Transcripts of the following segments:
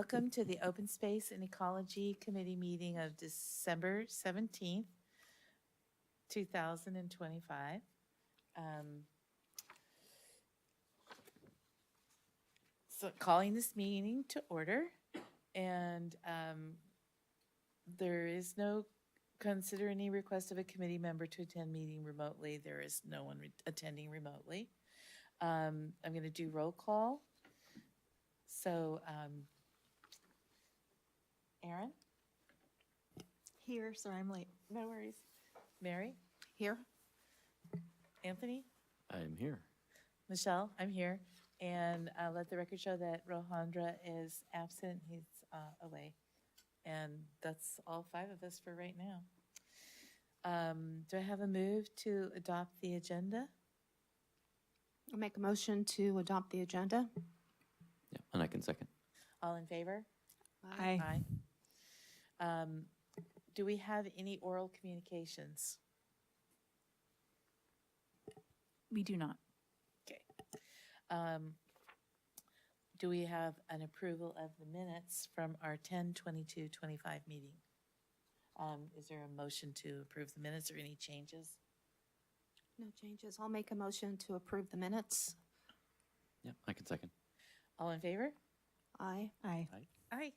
Welcome to the Open Space and Ecology Committee meeting of December 17th, 2025. So calling this meeting to order, and there is no consider any request of a committee member to attend meeting remotely. There is no one attending remotely. I'm going to do roll call. So, Aaron? Here, sorry I'm late. No worries. Mary? Here. Anthony? I'm here. Michelle? I'm here. And let the record show that Rohandra is absent. He's away. And that's all 5 of us for right now. Do I have a move to adopt the agenda? I'll make a motion to adopt the agenda. Yeah, and I can second. All in favor? Aye. Aye. Do we have any oral communications? We do not. Okay. Do we have an approval of the minutes from our 10/22/25 meeting? Is there a motion to approve the minutes or any changes? No changes. I'll make a motion to approve the minutes. Yeah, I can second. All in favor? Aye. Aye. Aye.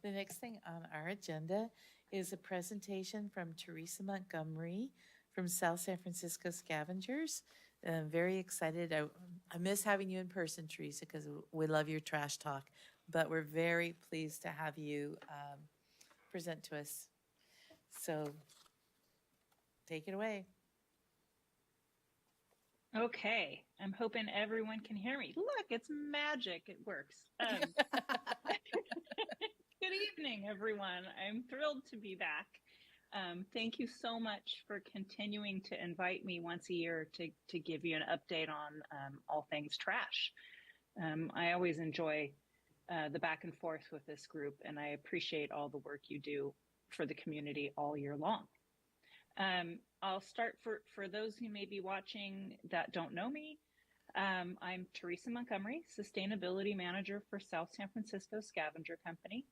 The next thing on our agenda is a presentation from Teresa Montgomery from South San Francisco Scavengers. And I'm very excited. I miss having you in person, Teresa, because we love your trash talk. But we're very pleased to have you present to us. So take it away. Okay, I'm hoping everyone can hear me. Look, it's magic. It works. Good evening, everyone. I'm thrilled to be back. Thank you so much for continuing to invite me once a year to give you an update on all things trash. I always enjoy the back and forth with this group, and I appreciate all the work you do for the community all year long. I'll start for those who may be watching that don't know me. I'm Teresa Montgomery, Sustainability Manager for South San Francisco Scavenger Company.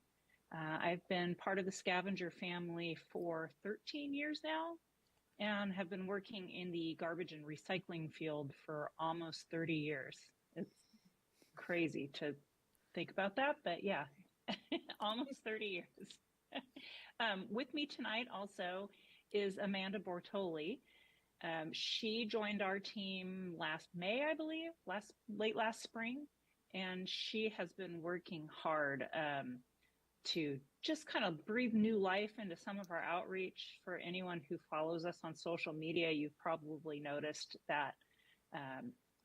I've been part of the Scavenger family for 13 years now and have been working in the garbage and recycling field for almost 30 years. It's crazy to think about that, but yeah, almost 30 years. With me tonight also is Amanda Bortoli. She joined our team last May, I believe, late last spring, and she has been working hard to just kind of breathe new life into some of our outreach. For anyone who follows us on social media, you've probably noticed that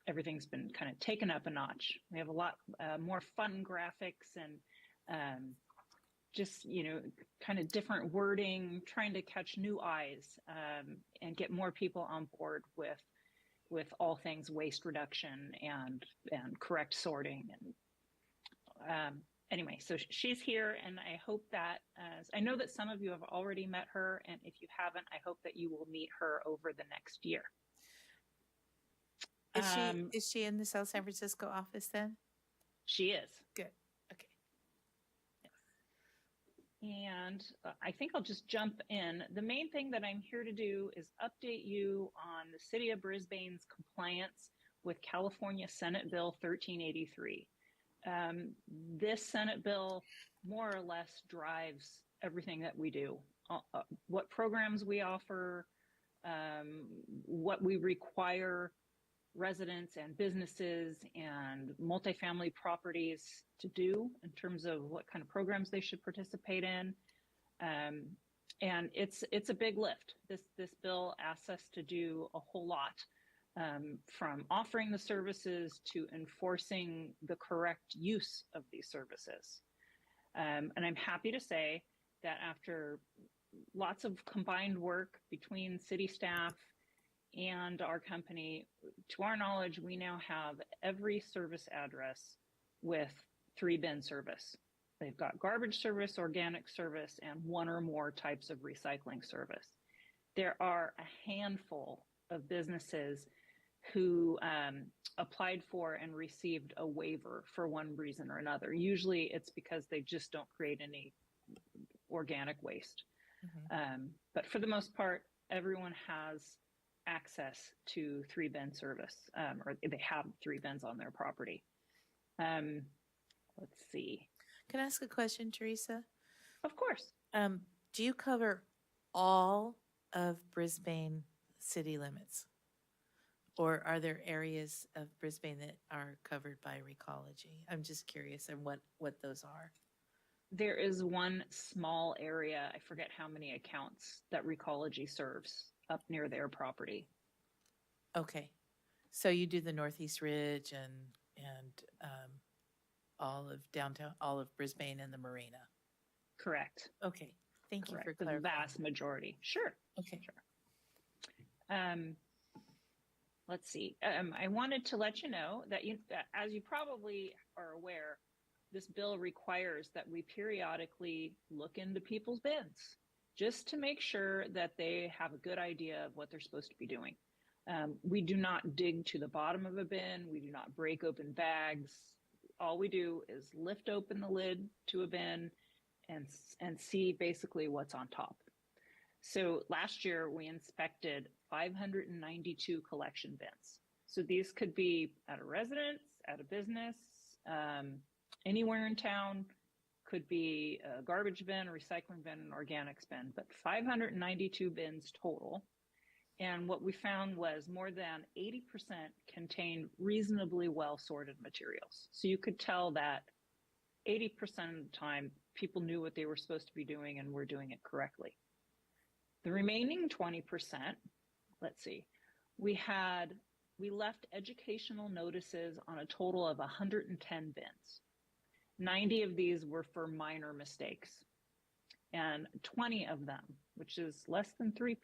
everything's been kind of taken up a notch. We have a lot more fun graphics and just, kind of different wording, trying to catch new eyes and get more people on board with all things waste reduction and correct sorting. And anyway, so she's here, and I hope that, I know that some of you have already met her, and if you haven't, I hope that you will meet her over the next year. Is she in the South San Francisco office then? She is. Good. Okay. And I think I'll just jump in. The main thing that I'm here to do is update you on the City of Brisbane's compliance with California Senate Bill 1383. This Senate bill more or less drives everything that we do, what programs we offer, what we require residents and businesses and multifamily properties to do in terms of what kind of programs they should participate in. And it's a big lift. This bill asks us to do a whole lot, from offering the services to enforcing the correct use of these services. And I'm happy to say that after lots of combined work between city staff and our company, to our knowledge, we now have every service address with 3-bin service. They've got garbage service, organic service, and 1 or more types of recycling service. There are a handful of businesses who applied for and received a waiver for one reason or another. Usually it's because they just don't create any organic waste. But for the most part, everyone has access to 3-bin service, or they have 3 bins on their property. Let's see. Can I ask a question, Teresa? Of course. Do you cover all of Brisbane city limits? Or are there areas of Brisbane that are covered by Ecology? I'm just curious on what those are. There is one small area, I forget how many accounts, that Ecology serves up near their property. Okay. So you do the Northeast Ridge and all of downtown, all of Brisbane and the Marina. Correct. Okay. Thank you for Correct. The clarifying. vast majority. Sure. Okay. Let's see. I wanted to let you know that as you probably are aware, this bill requires that we periodically look into people's bins just to make sure that they have a good idea of what they're supposed to be doing. We do not dig to the bottom of a bin. We do not break open bags. All we do is lift open the lid to a bin and see basically what's on top. So last year we inspected 592 collection bins. So these could be at a residence, at a business, anywhere in town, could be a garbage bin, a recycling bin, an organics bin, but 592 bins total. And what we found was more than 80% contained reasonably well sorted materials. So you could tell that 80% of the time people knew what they were supposed to be doing and were doing it correctly. The remaining 20%, let's see, we left educational notices on a total of 110 bins. 90 of these were for minor mistakes, and 20 of them, which is less than 3%,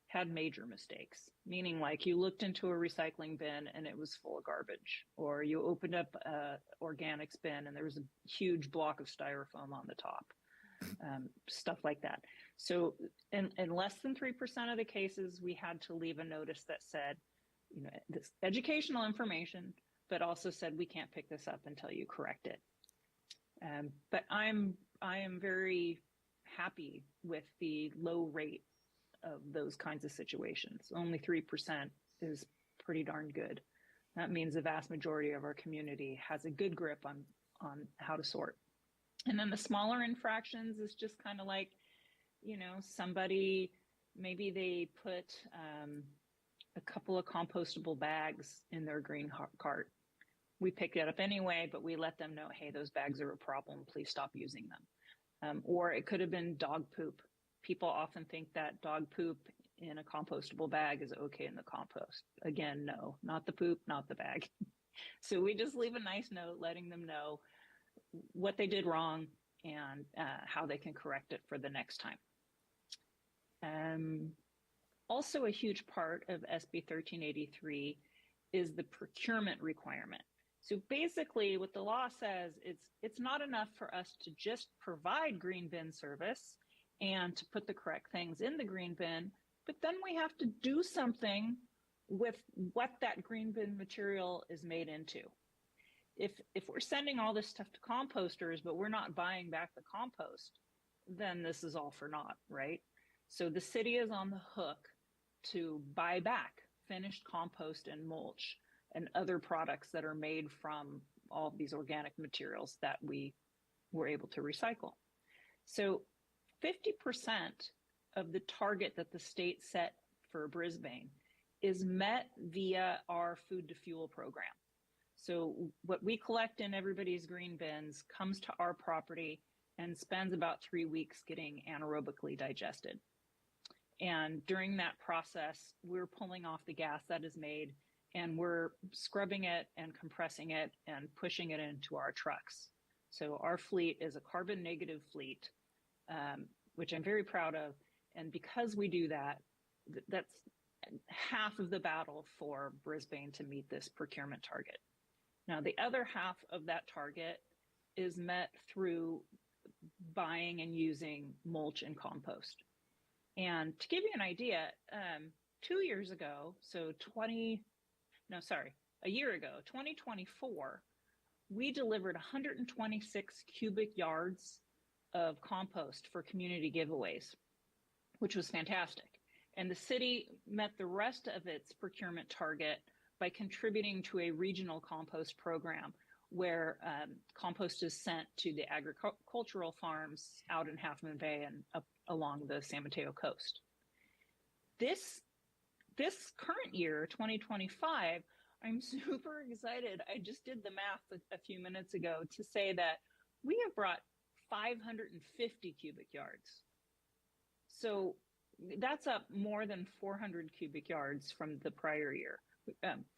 had major mistakes, meaning like you looked into a recycling bin and it was full of garbage, or you opened up a organics bin and there was a huge block of styrofoam on the top, stuff like that. So in less than 3% of the cases, we had to leave a notice that said, this educational information, but also said, we can't pick this up until you correct it. But I am very happy with the low rate of those kinds of situations. Only 3% is pretty darn good. That means the vast majority of our community has a good grip on how to sort. And then the smaller infractions is just kind of like, somebody, maybe they put a couple of compostable bags in their green cart. We pick it up anyway, but we let them know, hey, those bags are a problem. Please stop using them. Or it could have been dog poop. People often think that dog poop in a compostable bag is okay in the compost. Again, no, not the poop, not the bag. So we just leave a nice note letting them know what they did wrong and how they can correct it for the next time. Also a huge part of SB 1383 is the procurement requirement. So basically what the law says, it's not enough for us to just provide green bin service and to put the correct things in the green bin, but then we have to do something with what that green bin material is made into. If we're sending all this stuff to composters, but we're not buying back the compost, then this is all for naught, right? So the city is on the hook to buy back finished compost and mulch and other products that are made from all of these organic materials that we were able to recycle. So 50% of the target that the state set for Brisbane is met via our food to fuel program. So what we collect in everybody's green bins comes to our property and spends about 3 weeks getting anaerobically digested. And during that process, we're pulling off the gas that is made and we're scrubbing it and compressing it and pushing it into our trucks. So our fleet is a carbon negative fleet, which I'm very proud of. And because we do that, that's half of the battle for Brisbane to meet this procurement target. Now, the other half of that target is met through buying and using mulch and compost. And to give you an idea, 2 years ago, so no, sorry, a year ago, 2024, we delivered 126 cubic yards of compost for community giveaways, which was fantastic. And the city met the rest of its procurement target by contributing to a regional compost program where compost is sent to the agricultural farms out in Half Moon Bay and up along the San Mateo coast. This current year, 2025, I'm super excited. I just did the math a few minutes ago to say that we have brought 550 cubic yards. So that's up more than 400 cubic yards from the prior year.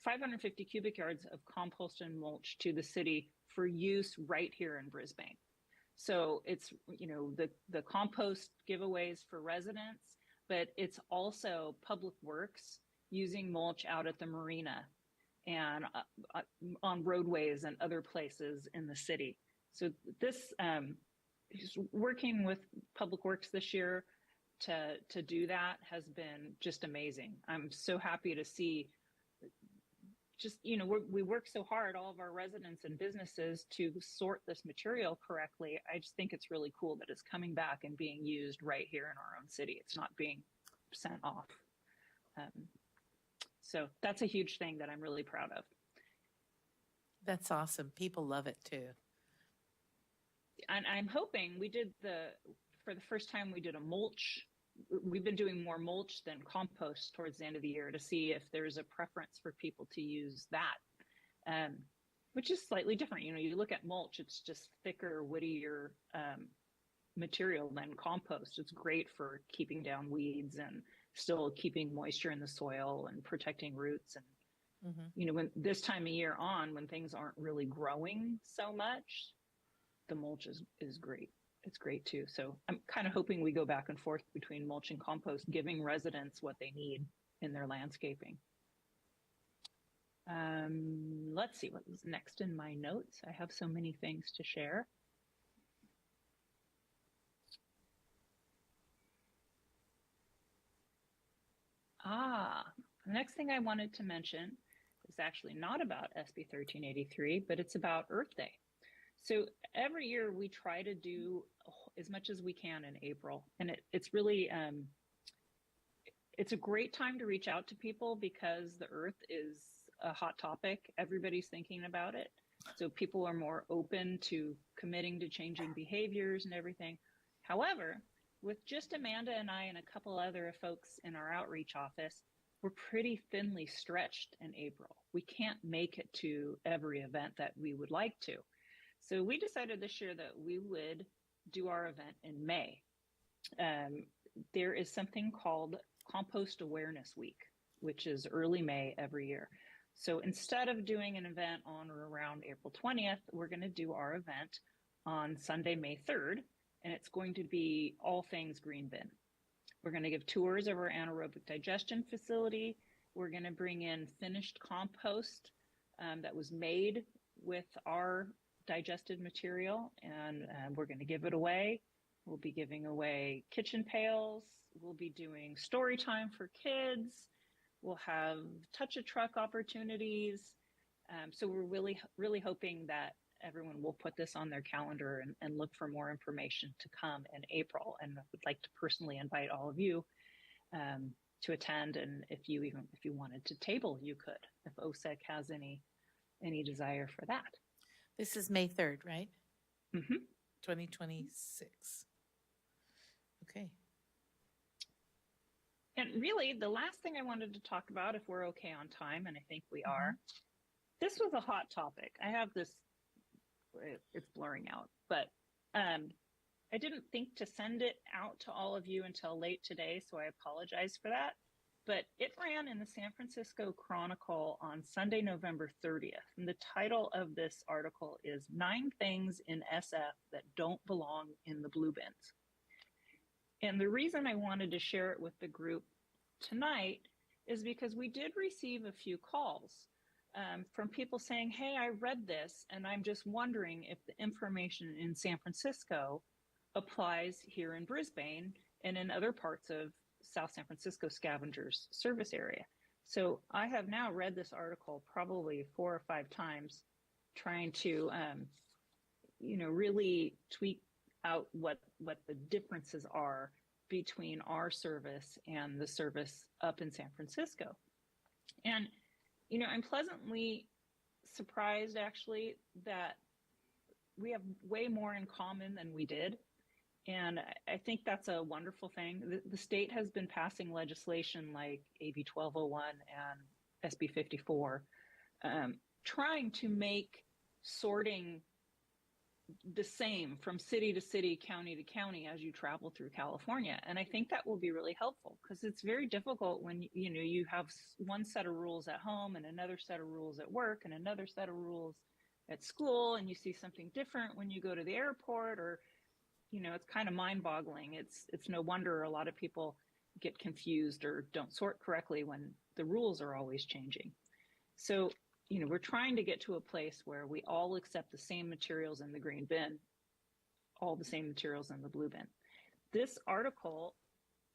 550 cubic yards of compost and mulch to the city for use right here in Brisbane. So it's, the compost giveaways for residents, but it's also public works using mulch out at the marina and on roadways and other places in the city. So this, working with public works this year to do that has been just amazing. I'm so happy to see we work so hard, all of our residents and businesses, to sort this material correctly. I just think it's really cool that it's coming back and being used right here in our own city. It's not being sent off. So that's a huge thing that I'm really proud of. That's awesome. People love it too. And I'm hoping for the first time, we did a mulch. We've been doing more mulch than compost towards the end of the year to see if there's a preference for people to use that, which is slightly different. You look at mulch, it's just thicker, woodier material than compost. It's great for keeping down weeds and still keeping moisture in the soil and protecting roots. And, when this time of year when things aren't really growing so much, the mulch is great. It's great too. So I'm kind of hoping we go back and forth between mulch and compost, giving residents what they need in their landscaping. Let's see what was next in my notes. I have so many things to share. The next thing I wanted to mention is actually not about SB 1383, but it's about Earth Day. So every year we try to do as much as we can in April. And it's really, it's a great time to reach out to people because the earth is a hot topic. Everybody's thinking about it. So people are more open to committing to changing behaviors and everything. However, with just Amanda and I and a couple other folks in our outreach office, we're pretty thinly stretched in April. We can't make it to every event that we would like to. So we decided this year that we would do our event in May. There is something called Compost Awareness Week, which is early May every year. So instead of doing an event on or around April 20th, we're going to do our event on Sunday, May 3rd, and it's going to be all things green bin. We're going to give tours of our anaerobic digestion facility. We're going to bring in finished compost that was made with our digested material, and we're going to give it away. We'll be giving away kitchen pails. We'll be doing story time for kids. We'll have touch-a-truck opportunities. So we're really, really hoping that everyone will put this on their calendar and look for more information to come in April. And I would like to personally invite all of you to attend. And if you wanted to table, you could, if OSEC has any desire for that. This is May 3rd, right? Mm-hmm. 2026. Okay. And really, the last thing I wanted to talk about, if we're okay on time, and I think we are, this was a hot topic. I have this, it's blurring out, but I didn't think to send it out to all of you until late today, so I apologize for that. But it ran in the San Francisco Chronicle on Sunday, November 30th. And the title of this article is 9 Things in SF That Don't Belong in the Blue Bins. And the reason I wanted to share it with the group tonight is because we did receive a few calls from people saying, hey, I read this and I'm just wondering if the information in San Francisco applies here in Brisbane and in other parts of South San Francisco Scavenger's service area. So I have now read this article probably 4 or 5 times, trying to, really tweak out what the differences are between our service and the service up in San Francisco. And, I'm pleasantly surprised actually that we have way more in common than we did. And I think that's a wonderful thing. The state has been passing legislation like AB 1201 and SB 54, trying to make sorting the same from city to city, county to county as you travel through California. And I think that will be really helpful, because it's very difficult when you have one set of rules at home and another set of rules at work and another set of rules at school, and you see something different when you go to the airport, or it's kind of mind-boggling. It's no wonder a lot of people get confused or don't sort correctly when the rules are always changing. So we're trying to get to a place where we all accept the same materials in the green bin, all the same materials in the blue bin. This article,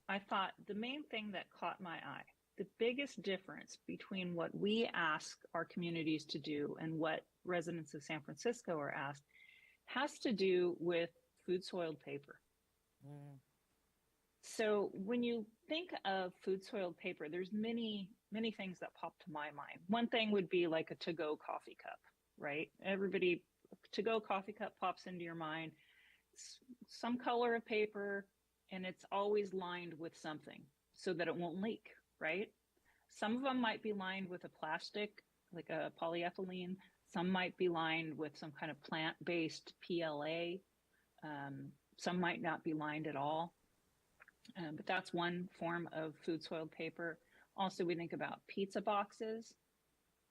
I thought the main thing that caught my eye, the biggest difference between what we ask our communities to do and what residents of San Francisco are asked, has to do with food soiled paper. Mm. So when you think of food soiled paper, there's many things that pop to my mind. One thing would be like a to-go coffee cup, right? To-go coffee cup pops into your mind. It's some color of paper, and it's always lined with something so that it won't leak, right? Some of them might be lined with a plastic, like a polyethylene. Some might be lined with some kind of plant-based PLA. Some might not be lined at all. But that's one form of food soiled paper. Also, we think about pizza boxes.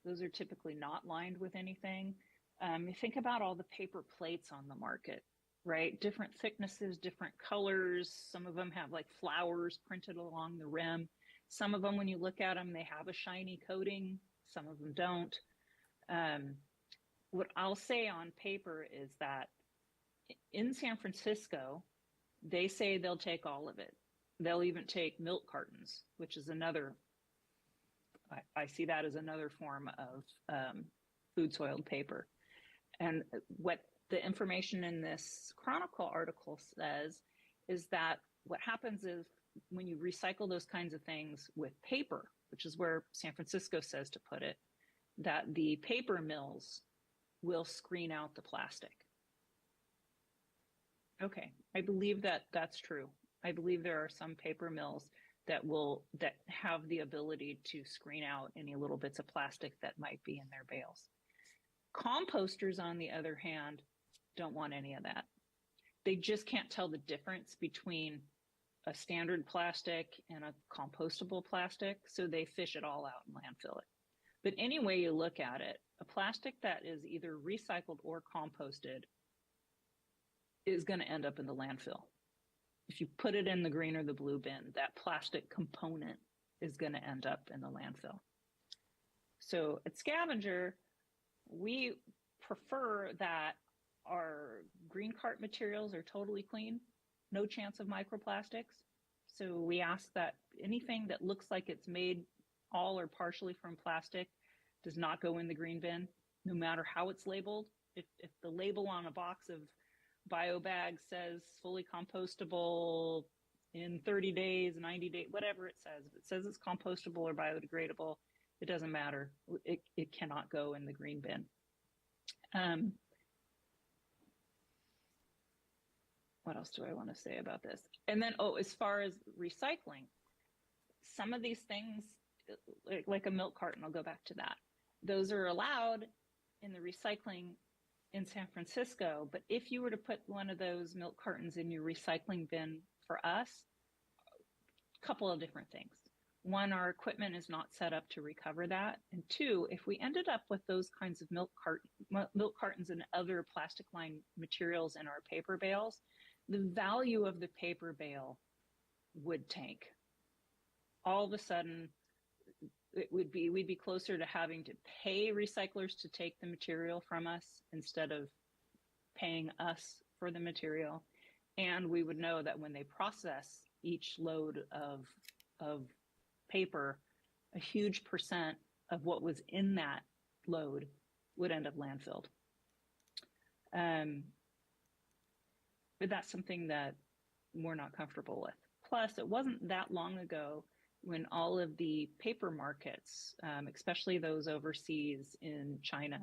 Those are typically not lined with anything. You think about all the paper plates on the market, right? Different thicknesses, different colors. Some of them have like flowers printed along the rim. Some of them, when you look at them, they have a shiny coating. Some of them don't. What I'll say on paper is that in San Francisco, they say they'll take all of it. They'll even take milk cartons, which is another, I see that as another form of food soiled paper. And what the information in this Chronicle article says is that what happens is when you recycle those kinds of things with paper, which is where San Francisco says to put it, that the paper mills will screen out the plastic. Okay, I believe that that's true. I believe there are some paper mills that have the ability to screen out any little bits of plastic that might be in their bales. Composters, on the other hand, don't want any of that. They just can't tell the difference between a standard plastic and a compostable plastic, so they fish it all out and landfill it. But any way you look at it, a plastic that is either recycled or composted is going to end up in the landfill. If you put it in the green or the blue bin, that plastic component is going to end up in the landfill. So at Scavenger, we prefer that our green cart materials are totally clean, no chance of microplastics. So we ask that anything that looks like it's made all or partially from plastic does not go in the green bin, no matter how it's labeled. If the label on a box of bio bag says fully compostable in 30 days, 90 days, whatever it says, if it says it's compostable or biodegradable, it doesn't matter. It cannot go in the green bin. What else do I want to say about this? And then, as far as recycling, some of these things, like a milk carton, I'll go back to that. Those are allowed in the recycling in San Francisco, but if you were to put one of those milk cartons in your recycling bin for us, a couple of different things. One, our equipment is not set up to recover that. And two, if we ended up with those kinds of milk cartons and other plastic lined materials in our paper bales, the value of the paper bale would tank. All of a sudden, we'd be closer to having to pay recyclers to take the material from us instead of paying us for the material. And we would know that when they process each load of paper, a huge percent of what was in that load would end up landfilled. But that's something that we're not comfortable with. Plus, it wasn't that long ago when all of the paper markets, especially those overseas in China,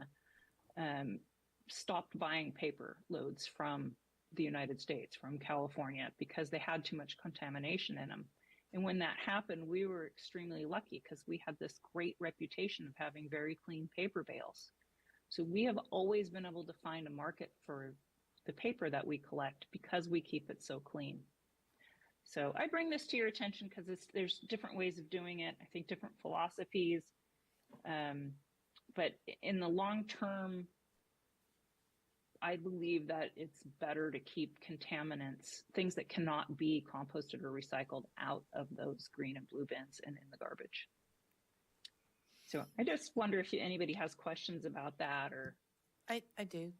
stopped buying paper loads from the United States, from California, because they had too much contamination in them. And when that happened, we were extremely lucky because we had this great reputation of having very clean paper bales. So we have always been able to find a market for the paper that we collect because we keep it so clean. So I bring this to your attention because there's different ways of doing it. I think different philosophies. But in the long term, I believe that it's better to keep contaminants, things that cannot be composted or recycled, out of those green and blue bins and in the garbage. So I just wonder if anybody has questions about that. Or I do.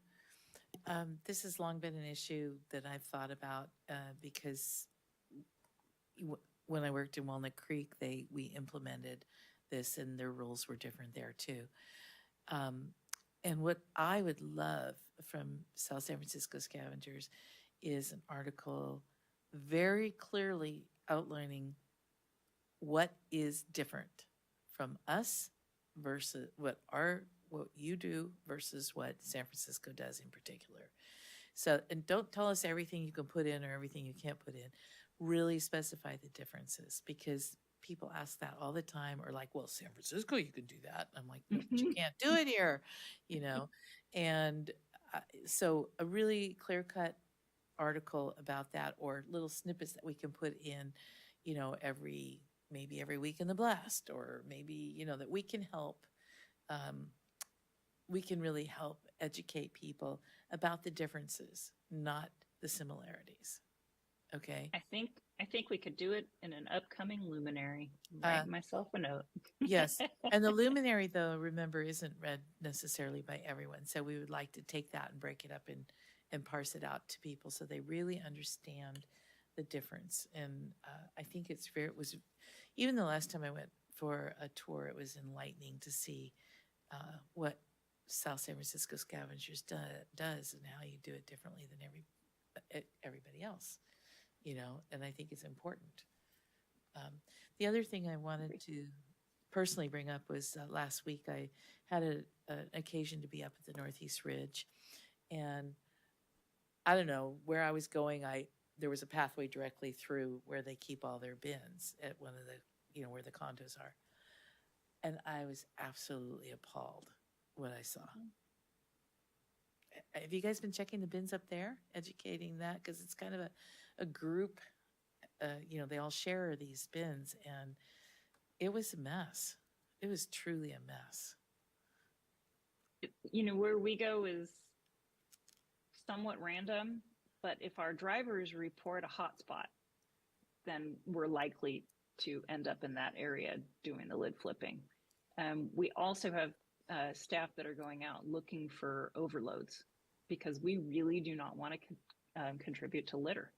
This has long been an issue that I've thought about because when I worked in Walnut Creek, we implemented this and their rules were different there too. And what I would love from South San Francisco Scavengers is an article very clearly outlining what is different from us versus what you do versus what San Francisco does in particular. So, and don't tell us everything you can put in or everything you can't put in. Really specify the differences, because people ask that all the time, or like, well, San Francisco, you can do that. I'm like, no, but you can't do it here, you know? And so a really clear-cut article about that, or little snippets that we can put in, you know, maybe every week in the blast, or maybe, you know, that we can help, we can really help educate people about the differences, not the similarities. Okay. I think we could do it in an upcoming luminary. Write myself a note. Yes. And the luminary, though, remember, isn't read necessarily by everyone. So we would like to take that and break it up and parse it out to people so they really understand the difference. And I think it was, even the last time I went for a tour, it was enlightening to see what South San Francisco Scavengers does and how you do it differently than everybody else. You know, and I think it's important. The other thing I wanted to personally bring up was last week I had an occasion to be up at the Northeast Ridge, and I don't know where I was going. There was a pathway directly through where they keep all their bins at one of the, you know, where the condos are, and I was absolutely appalled what I saw. Have you guys been checking the bins up there, educating that? Because it's kind of a group, you know, they all share these bins, and it was a mess. It was truly a mess. You know, where we go is somewhat random, but if our drivers report a hotspot, then we're likely to end up in that area doing the lid flipping. We also have staff that are going out looking for overloads, because we really do not want to contribute to litter.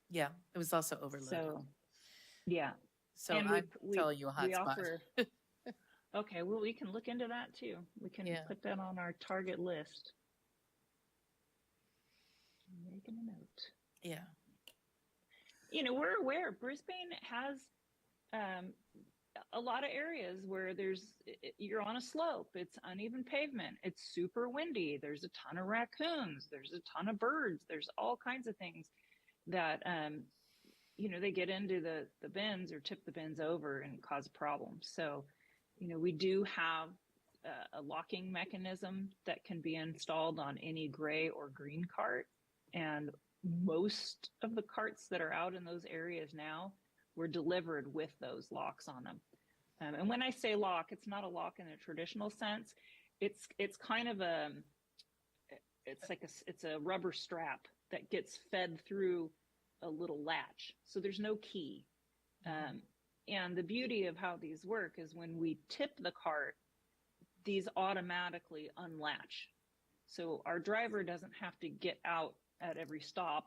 Yeah, it was also overloaded. So, yeah. So and I'm telling you a hot spot. Okay, well, we can look into that too. We can put that on our target list. I'm making a note. Yeah. You know, we're aware Brisbane has a lot of areas where you're on a slope, it's uneven pavement, it's super windy, there's a ton of raccoons, there's a ton of birds, there's all kinds of things that you know, they get into the bins or tip the bins over and cause problems. So, you know, we do have a locking mechanism that can be installed on any gray or green cart, and most of the carts that are out in those areas now were delivered with those locks on them. And when I say lock, it's not a lock in a traditional sense. It's kind of it's a rubber strap that gets fed through a little latch. So there's no key. And the beauty of how these work is when we tip the cart, these automatically unlatch. So our driver doesn't have to get out at every stop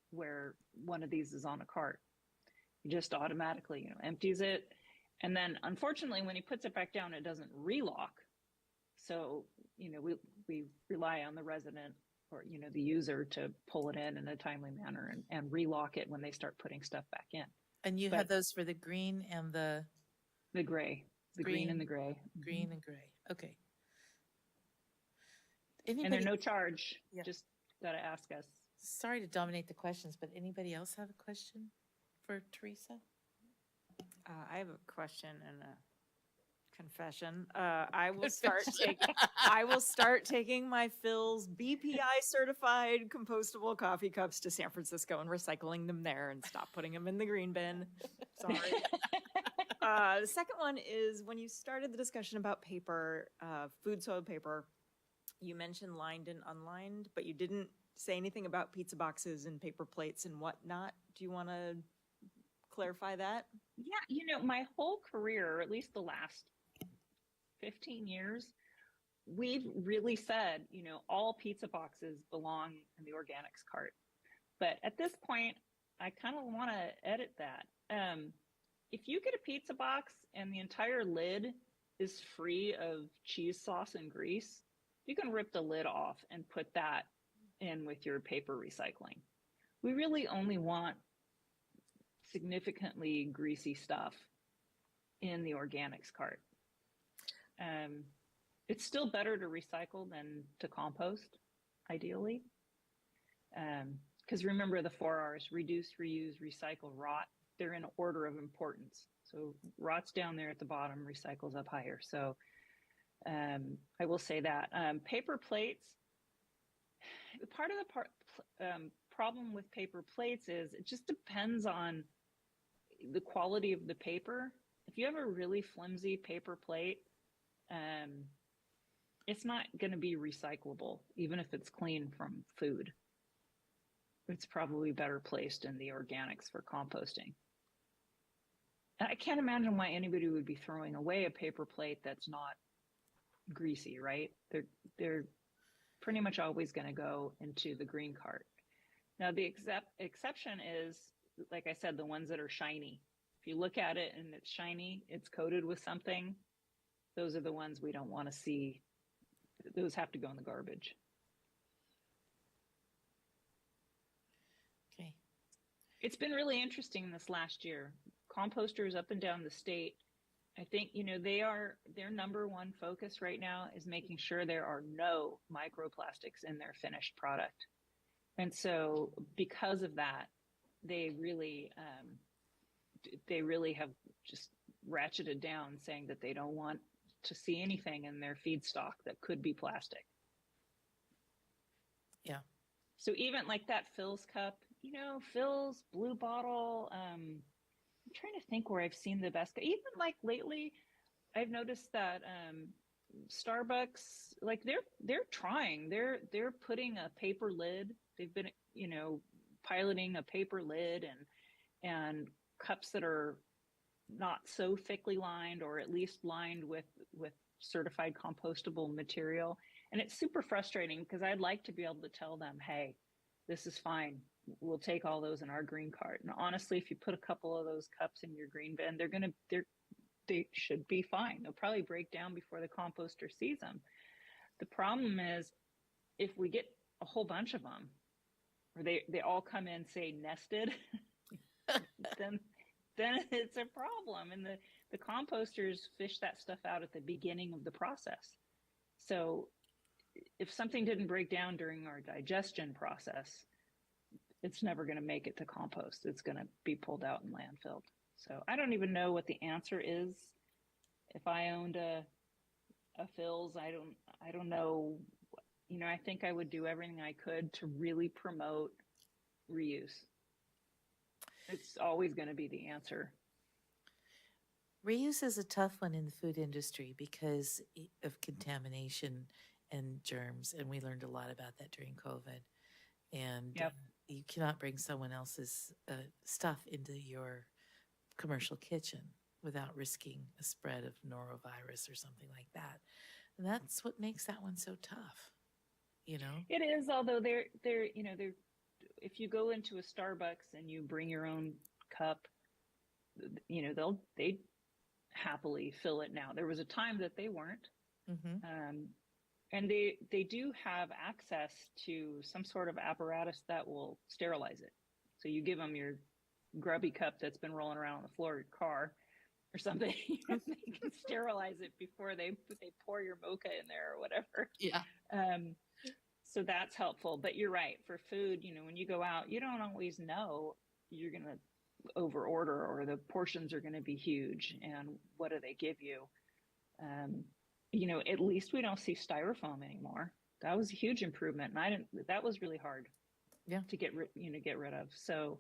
where one of these is on a cart. He just automatically, you know, empties it, And then unfortunately, when he puts it back down, it doesn't relock. So, we rely on the resident or, the user to pull it in a timely manner and relock it when they start putting stuff back in. And you But- have those for the green and the The gray, the green and the gray. green and gray. Okay. And Anybody, they're no charge. Yeah. Just got to ask us. sorry to dominate the questions, but anybody else have a question for Teresa? I have a question and a confession. I will start taking my Phil's BPI certified compostable coffee cups to San Francisco and recycling them there and stop putting them in the green bin. Sorry. The second one is when you started the discussion about paper, food soiled paper, you mentioned lined and unlined, but you didn't say anything about pizza boxes and paper plates and whatnot. Do you want to clarify that? Yeah, my whole career, or at least the last 15 years, we've really said, all pizza boxes belong in the organics cart. But at this point, I kind of want to edit that. If you get a pizza box and the entire lid is free of cheese sauce and grease, you can rip the lid off and put that in with your paper recycling. We really only want significantly greasy stuff in the organics cart. It's still better to recycle than to compost, ideally. Because remember the 4 R's: reduce, reuse, recycle, rot. They're in order of importance. So rot's down there at the bottom, recycle's up higher. So I will say that. Paper plates, part of the problem with paper plates is it just depends on the quality of the paper. If you have a really flimsy paper plate, it's not going to be recyclable, even if it's clean from food. It's probably better placed in the organics for composting. And I can't imagine why anybody would be throwing away a paper plate that's not greasy, right? They're pretty much always going to go into the green cart. Now, the exception is, like I said, the ones that are shiny. If you look at it and it's shiny, it's coated with something, those are the ones we don't want to see. Those have to go in the garbage. Okay. It's been really interesting this last year. Composters up and down the state, I think, their number one focus right now is making sure there are no microplastics in their finished product. And so because of that, they really have just ratcheted down, saying that they don't want to see anything in their feedstock that could be plastic. Yeah. So even like that Phil's cup, Phil's blue bottle, I'm trying to think where I've seen the best. Even like lately, I've noticed that Starbucks, like they're trying. They're putting a paper lid. They've been piloting a paper lid and cups that are not so thickly lined, or at least lined with certified compostable material. And it's super frustrating because I'd like to be able to tell them, hey, this is fine. We'll take all those in our green cart. And honestly, if you put a couple of those cups in your green bin, they should be fine. They'll probably break down before the composter sees them. The problem is if we get a whole bunch of them, or they all come in, say, nested, then it's a problem. And the composters fish that stuff out at the beginning of the process. So if something didn't break down during our digestion process, it's never going to make it to compost. It's going to be pulled out and landfilled. So I don't even know what the answer is. If I owned a Phil's, I don't know. I think I would do everything I could to really promote reuse. It's always going to be the answer. Reuse is a tough one in the food industry because of contamination and germs, and we learned a lot about that during COVID. And Yep. You cannot bring someone else's stuff into your commercial kitchen without risking a spread of norovirus or something like that. And that's what makes that one so tough, It is, although they're if you go into a Starbucks and you bring your own cup, they happily fill it now. There was a time that they weren't. Mm-hmm. And they do have access to some sort of apparatus that will sterilize it. So you give them your grubby cup that's been rolling around on the floor of your car or something. They can sterilize it before they pour your mocha in there or whatever. Yeah. So that's helpful. But you're right. For food, when you go out, you don't always know you're going to over order or the portions are going to be huge. And what do they give you? At least we don't see styrofoam anymore. That was a huge improvement. And that was really hard to get rid of. So,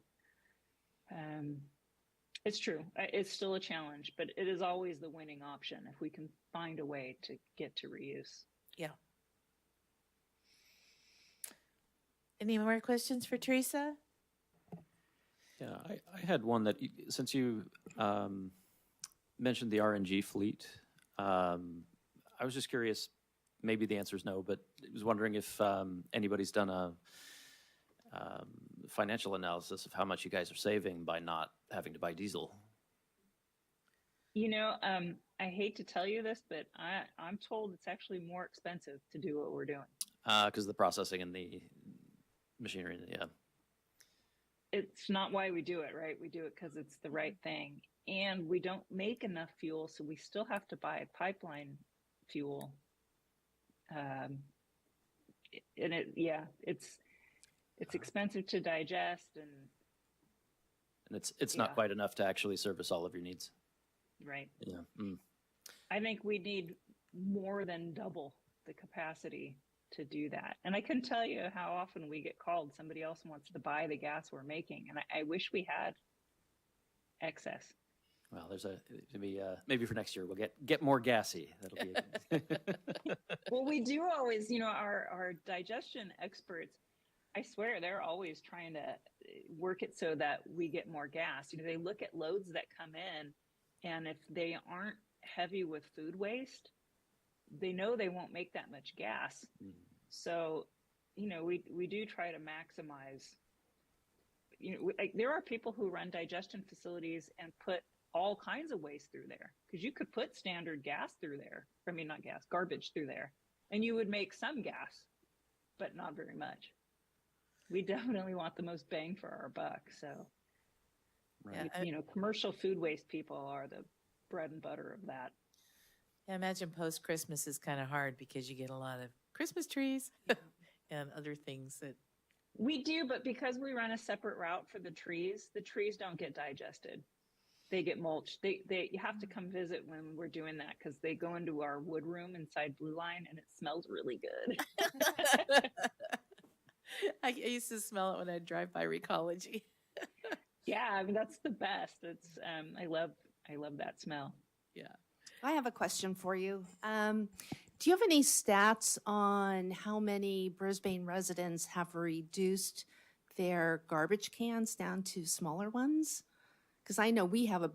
it's true. It's still a challenge, but it is always the winning option if we can find a way to get to reuse. Yeah. Any more questions for Teresa? Yeah, I had one that, since you mentioned the RNG fleet, I was just curious, maybe the answer is no, but I was wondering if anybody's done a financial analysis of how much you guys are saving by not having to buy diesel. I hate to tell you this, but I'm told it's actually more expensive to do what we're doing. Because the processing and the machinery, yeah. It's not why we do it, right? We do it because it's the right thing. And we don't make enough fuel, so we still have to buy pipeline fuel. It's expensive to digest, and it's not quite enough to actually service all of your needs. Right. Yeah. Mm. I think we need more than double the capacity to do that. And I couldn't tell you how often we get called. Somebody else wants to buy the gas we're making, and I wish we had excess. Well, there's maybe for next year we'll get more gassy. That'll be. Well, we do always, our digestion experts, I swear they're always trying to work it so that we get more gas. They look at loads that come in, and if they aren't heavy with food waste, they know they won't make that much gas. Mm-hmm. So, we do try to maximize. There are people who run digestion facilities and put all kinds of waste through there, because you could put standard gas through there. I mean, not gas, garbage through there, and you would make some gas, but not very much. We definitely want the most bang for our buck. So, right. Commercial food waste people are the bread and butter of that. I imagine post-Christmas is kind of hard because you get a lot of Christmas trees and other things that. We do, but because we run a separate route for the trees don't get digested. They get mulched. You have to come visit when we're doing that, because they go into our wood room inside Blue Line and it smells really good. I used to smell it when I drive by Ecology. Yeah, I mean, that's the best. It's I love that smell. Yeah. I have a question for you. Do you have any stats on how many Brisbane residents have reduced their garbage cans down to smaller ones? Because I know we have a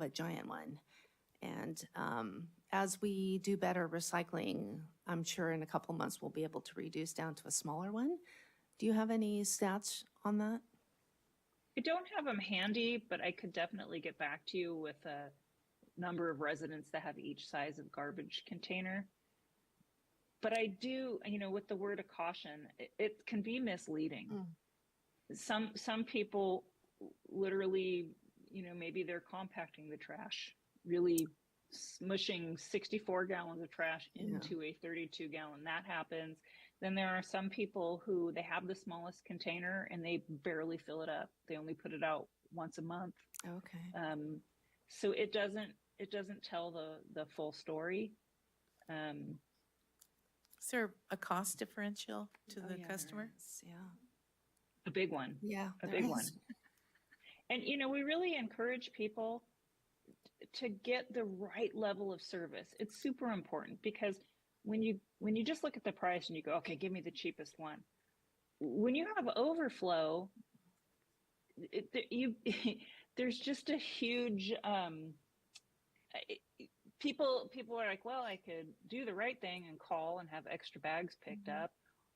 giant one, and as we do better recycling, I'm sure in a couple months we'll be able to reduce down to a smaller one. Do you have any stats on that? I don't have them handy, but I could definitely get back to you with a number of residents that have each size of garbage container. But I do, with the word of caution, it can be misleading. Some people literally, maybe they're compacting the trash, really smushing 64 gallons of trash into a 32 gallon. That happens. Then there are some people who they have the smallest container and they barely fill it up. They only put it out once a month. Okay. So it doesn't tell the full story. Is there a cost differential to the customer? Yeah. A big one. Yeah. A big one. And, we really encourage people to get the right level of service. It's super important, because when you just look at the price and you go, okay, give me the cheapest one. When you have overflow, there's just a huge, people are like, well, I could do the right thing and call and have extra bags picked up,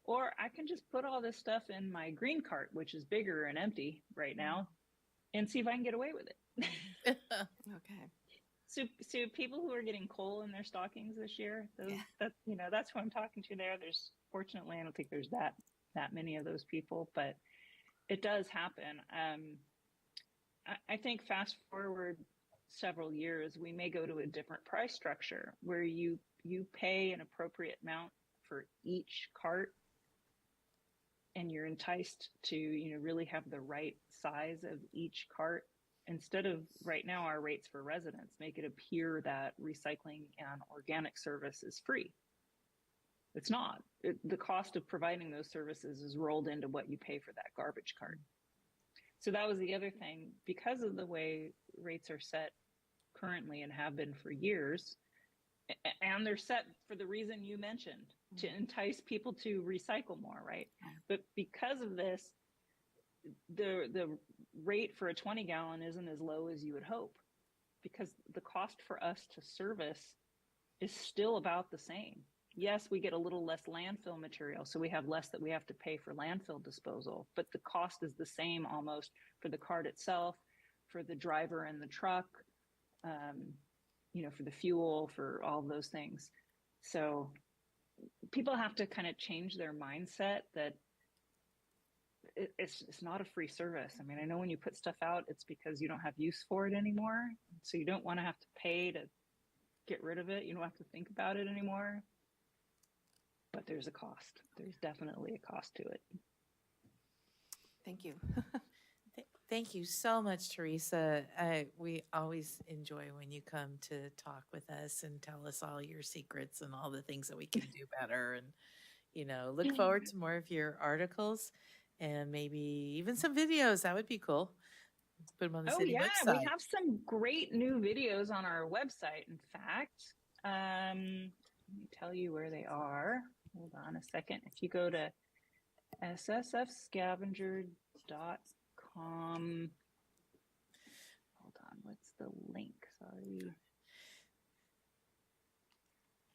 or I can just put all this stuff in my green cart, which is bigger and empty right now, and see if I can get away with it. Okay. So to people who are getting coal in their stockings this year. Those, Yeah. that's who I'm talking to there. There's fortunately, I don't think there's that many of those people, but it does happen. I think fast forward several years, we may go to a different price structure where you pay an appropriate amount for each cart, and you're enticed to really have the right size of each cart, instead of right now our rates for residents make it appear that recycling and organic service is free. It's not. The cost of providing those services is rolled into what you pay for that garbage cart. So that was the other thing. Because of the way rates are set currently and have been for years, and they're set for the reason you mentioned, to entice people to recycle more, right? But because of this, the rate for a 20-gallon isn't as low as you would hope, because the cost for us to service is still about the same. Yes, we get a little less landfill material, so we have less that we have to pay for landfill disposal, but the cost is the same almost for the cart itself, for the driver and the truck, for the fuel, for all of those things. So people have to kind of change their mindset that it's not a free service. I mean, I know when you put stuff out, it's because you don't have use for it anymore. So you don't want to have to pay to get rid of it. You don't have to think about it anymore. But there's a cost. There's definitely a cost to it. Thank you. Thank you so much, Teresa. We always enjoy when you come to talk with us and tell us all your secrets and all the things that we can do better. And, look forward to more of your articles and maybe even some videos. That would be cool. Put them on the city website. We have some great new videos on our website. In fact, let me tell you where they are. Hold on a second. If you go to ssfscavenger.com, hold on, what's the link? Sorry.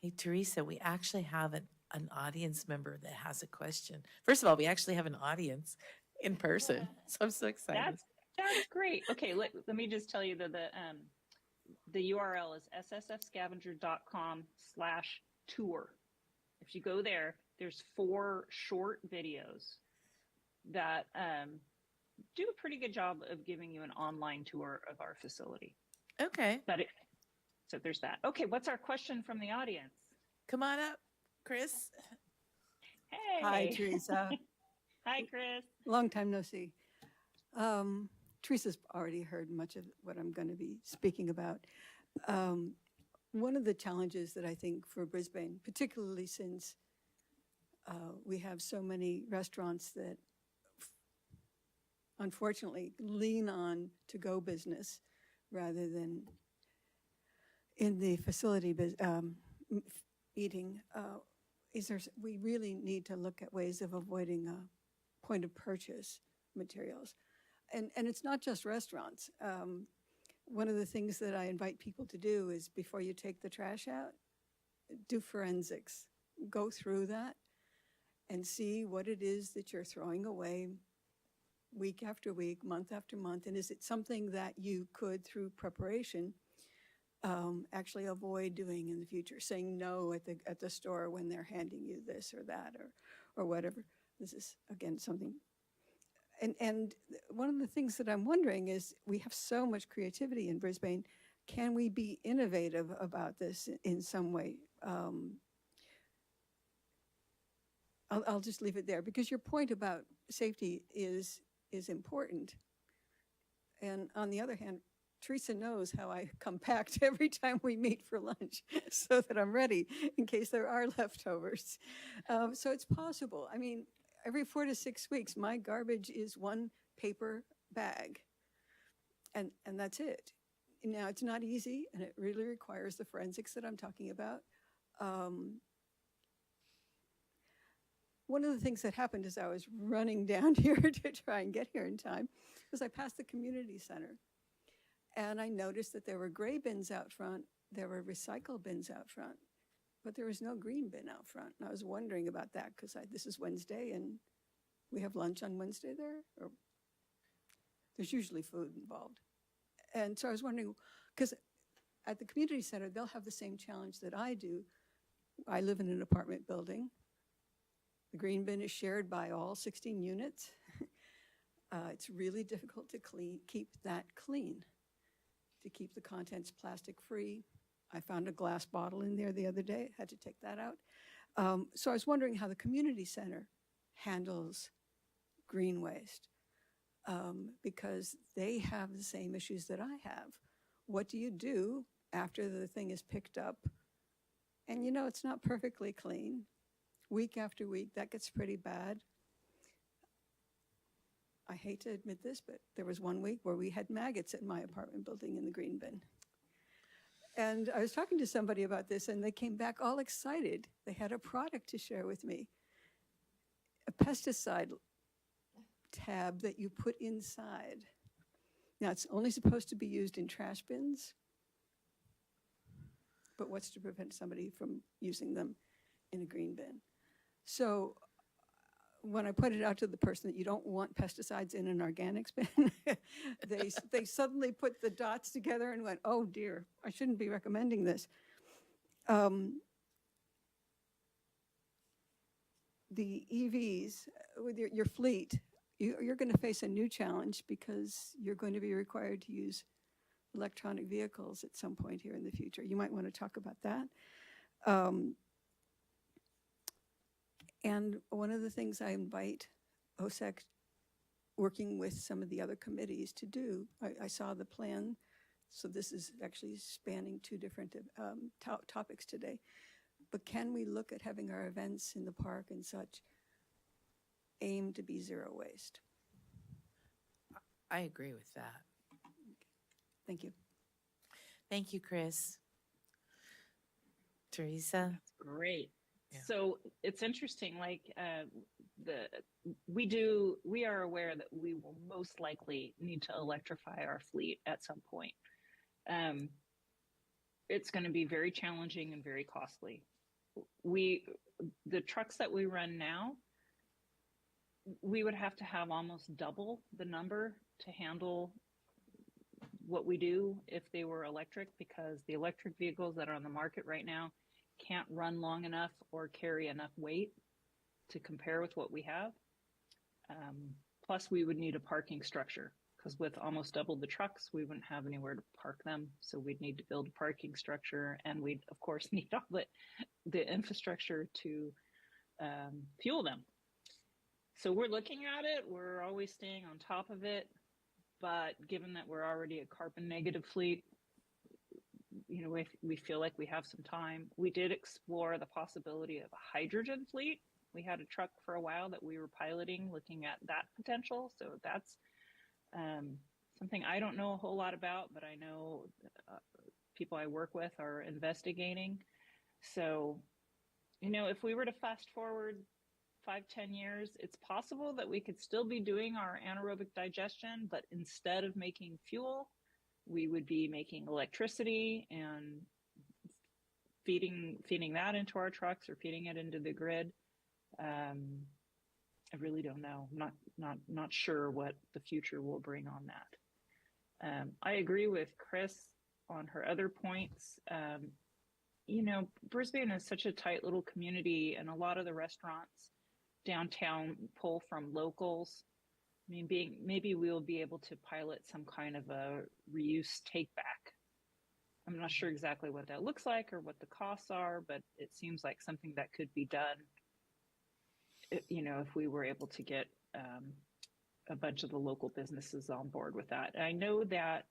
Hey, Teresa, we actually have an audience member that has a question. First of all, we actually have an audience in person, so I'm so excited. That's great. Okay, let me just tell you that the URL is ssfscavenger.com/tour. If you go there, there's 4 short videos that do a pretty good job of giving you an online tour of our facility. Okay. So there's that. Okay, what's our question from the audience? Come on up, Chris. Hey. Hi, Teresa. Hi, Chris. Long time no see. Teresa's already heard much of what I'm going to be speaking about. One of the challenges that I think for Brisbane, particularly since we have so many restaurants that unfortunately lean on to-go business rather than in the facility eating, we really need to look at ways of avoiding point of purchase materials. And it's not just restaurants. One of the things that I invite people to do is before you take the trash out, do forensics. Go through that and see what it is that you're throwing away week after week, month after month, and is it something that you could, through preparation, actually avoid doing in the future, saying no at the store when they're handing you this or that or whatever. This is, again, something. And one of the things that I'm wondering is we have so much creativity in Brisbane. Can we be innovative about this in some way? I'll just leave it there because your point about safety is important. And on the other hand, Teresa knows how I come packed every time we meet for lunch so that I'm ready in case there are leftovers. So it's possible. I mean, every 4 to 6 weeks, my garbage is 1 paper bag. And that's it. Now, it's not easy, and it really requires the forensics that I'm talking about. One of the things that happened as I was running down here to try and get here in time was I passed the community center. And I noticed that there were gray bins out front, there were recycle bins out front, but there was no green bin out front. And I was wondering about that because this is Wednesday and we have lunch on Wednesday there, or there's usually food involved. And so I was wondering, because at the community center, they'll have the same challenge that I do. I live in an apartment building. The green bin is shared by all 16 units. It's really difficult to keep that clean, to keep the contents plastic-free. I found a glass bottle in there the other day, had to take that out. So I was wondering how the community center handles green waste, because they have the same issues that I have. What do you do after the thing is picked up? And it's not perfectly clean. Week after week, that gets pretty bad. I hate to admit this, but there was one week where we had maggots in my apartment building in the green bin. And I was talking to somebody about this, and they came back all excited. They had a product to share with me, a pesticide tab that you put inside. Now, it's only supposed to be used in trash bins, but what's to prevent somebody from using them in a green bin? So when I pointed out to the person that you don't want pesticides in an organics bin, they suddenly put the dots together and went, oh dear, I shouldn't be recommending this. The EVs, with your fleet, you're going to face a new challenge because you're going to be required to use electronic vehicles at some point here in the future. You might want to talk about that. And one of the things I invite OSEC, working with some of the other committees, to do, I saw the plan, so this is actually spanning two different topics today, but can we look at having our events in the park and such aim to be zero waste? I agree with that. Thank you. Thank you, Chris. Teresa? Great. Yeah. So it's interesting, like we are aware that we will most likely need to electrify our fleet at some point. It's going to be very challenging and very costly. The trucks that we run now, we would have to have almost double the number to handle what we do if they were electric, because the electric vehicles that are on the market right now can't run long enough or carry enough weight to compare with what we have. Plus, we would need a parking structure, because with almost double the trucks, we wouldn't have anywhere to park them. So we'd need to build a parking structure, and we'd, of course, need all the infrastructure to fuel them. So we're looking at it. We're always staying on top of it. But given that we're already a carbon negative fleet, we feel like we have some time. We did explore the possibility of a hydrogen fleet. We had a truck for a while that we were piloting, looking at that potential. So that's something I don't know a whole lot about, but I know people I work with are investigating. So, if we were to fast forward 5-10 years, it's possible that we could still be doing our anaerobic digestion, but instead of making fuel, we would be making electricity and feeding that into our trucks or feeding it into the grid. I really don't know. Not sure what the future will bring on that. I agree with Chris on her other points. Brisbane is such a tight little community, and a lot of the restaurants downtown pull from locals. I mean, maybe we'll be able to pilot some kind of a reuse take back. I'm not sure exactly what that looks like or what the costs are, but it seems like something that could be done, if we were able to get a bunch of the local businesses on board with that. And I know that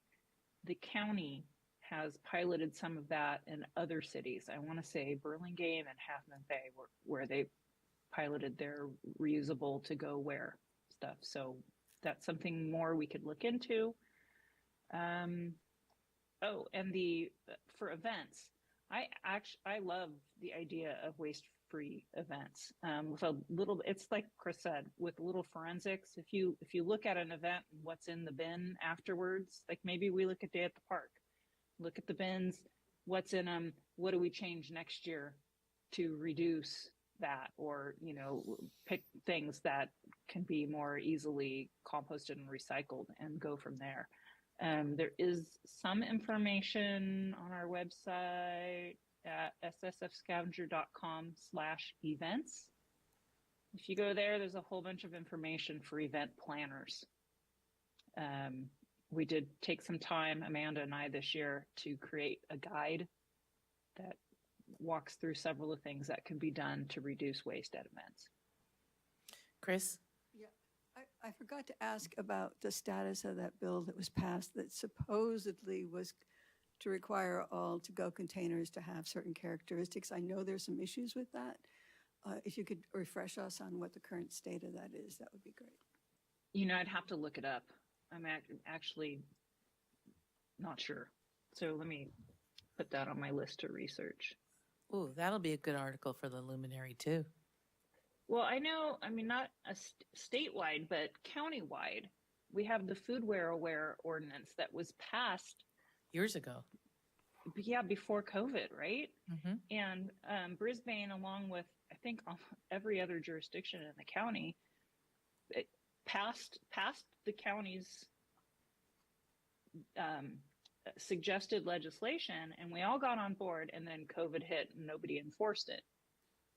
the county has piloted some of that in other cities. I want to say Burlingame and Half Moon Bay, where they piloted their reusable to go where stuff. So that's something more we could look into. And for events, I love the idea of waste-free events. With a little, it's like Chris said, with a little forensics. If you look at an event and what's in the bin afterwards, like maybe we look at Day at the Park, look at the bins, what's in them, what do we change next year to reduce that, or pick things that can be more easily composted and recycled and go from there. There is some information on our website at ssfscavenger.com/events. If you go there, there's a whole bunch of information for event planners. We did take some time, Amanda and I, this year to create a guide that walks through several of the things that can be done to reduce waste at events. Chris? Yeah, I forgot to ask about the status of that bill that was passed that supposedly was to require all to-go containers to have certain characteristics. I know there's some issues with that. If you could refresh us on what the current state of that is, that would be great. You know, I'd have to look it up. I'm actually not sure. So let me put that on my list to research. Ooh, that'll be a good article for the Luminary too. Well, I know, I mean, not a statewide, but countywide, we have the foodware aware ordinance that was passed, Years ago. yeah, before COVID, right? Mm-hmm. And Brisbane, along with, I think, every other jurisdiction in the county, it passed the county's suggested legislation, and we all got on board, and then COVID hit and nobody enforced it.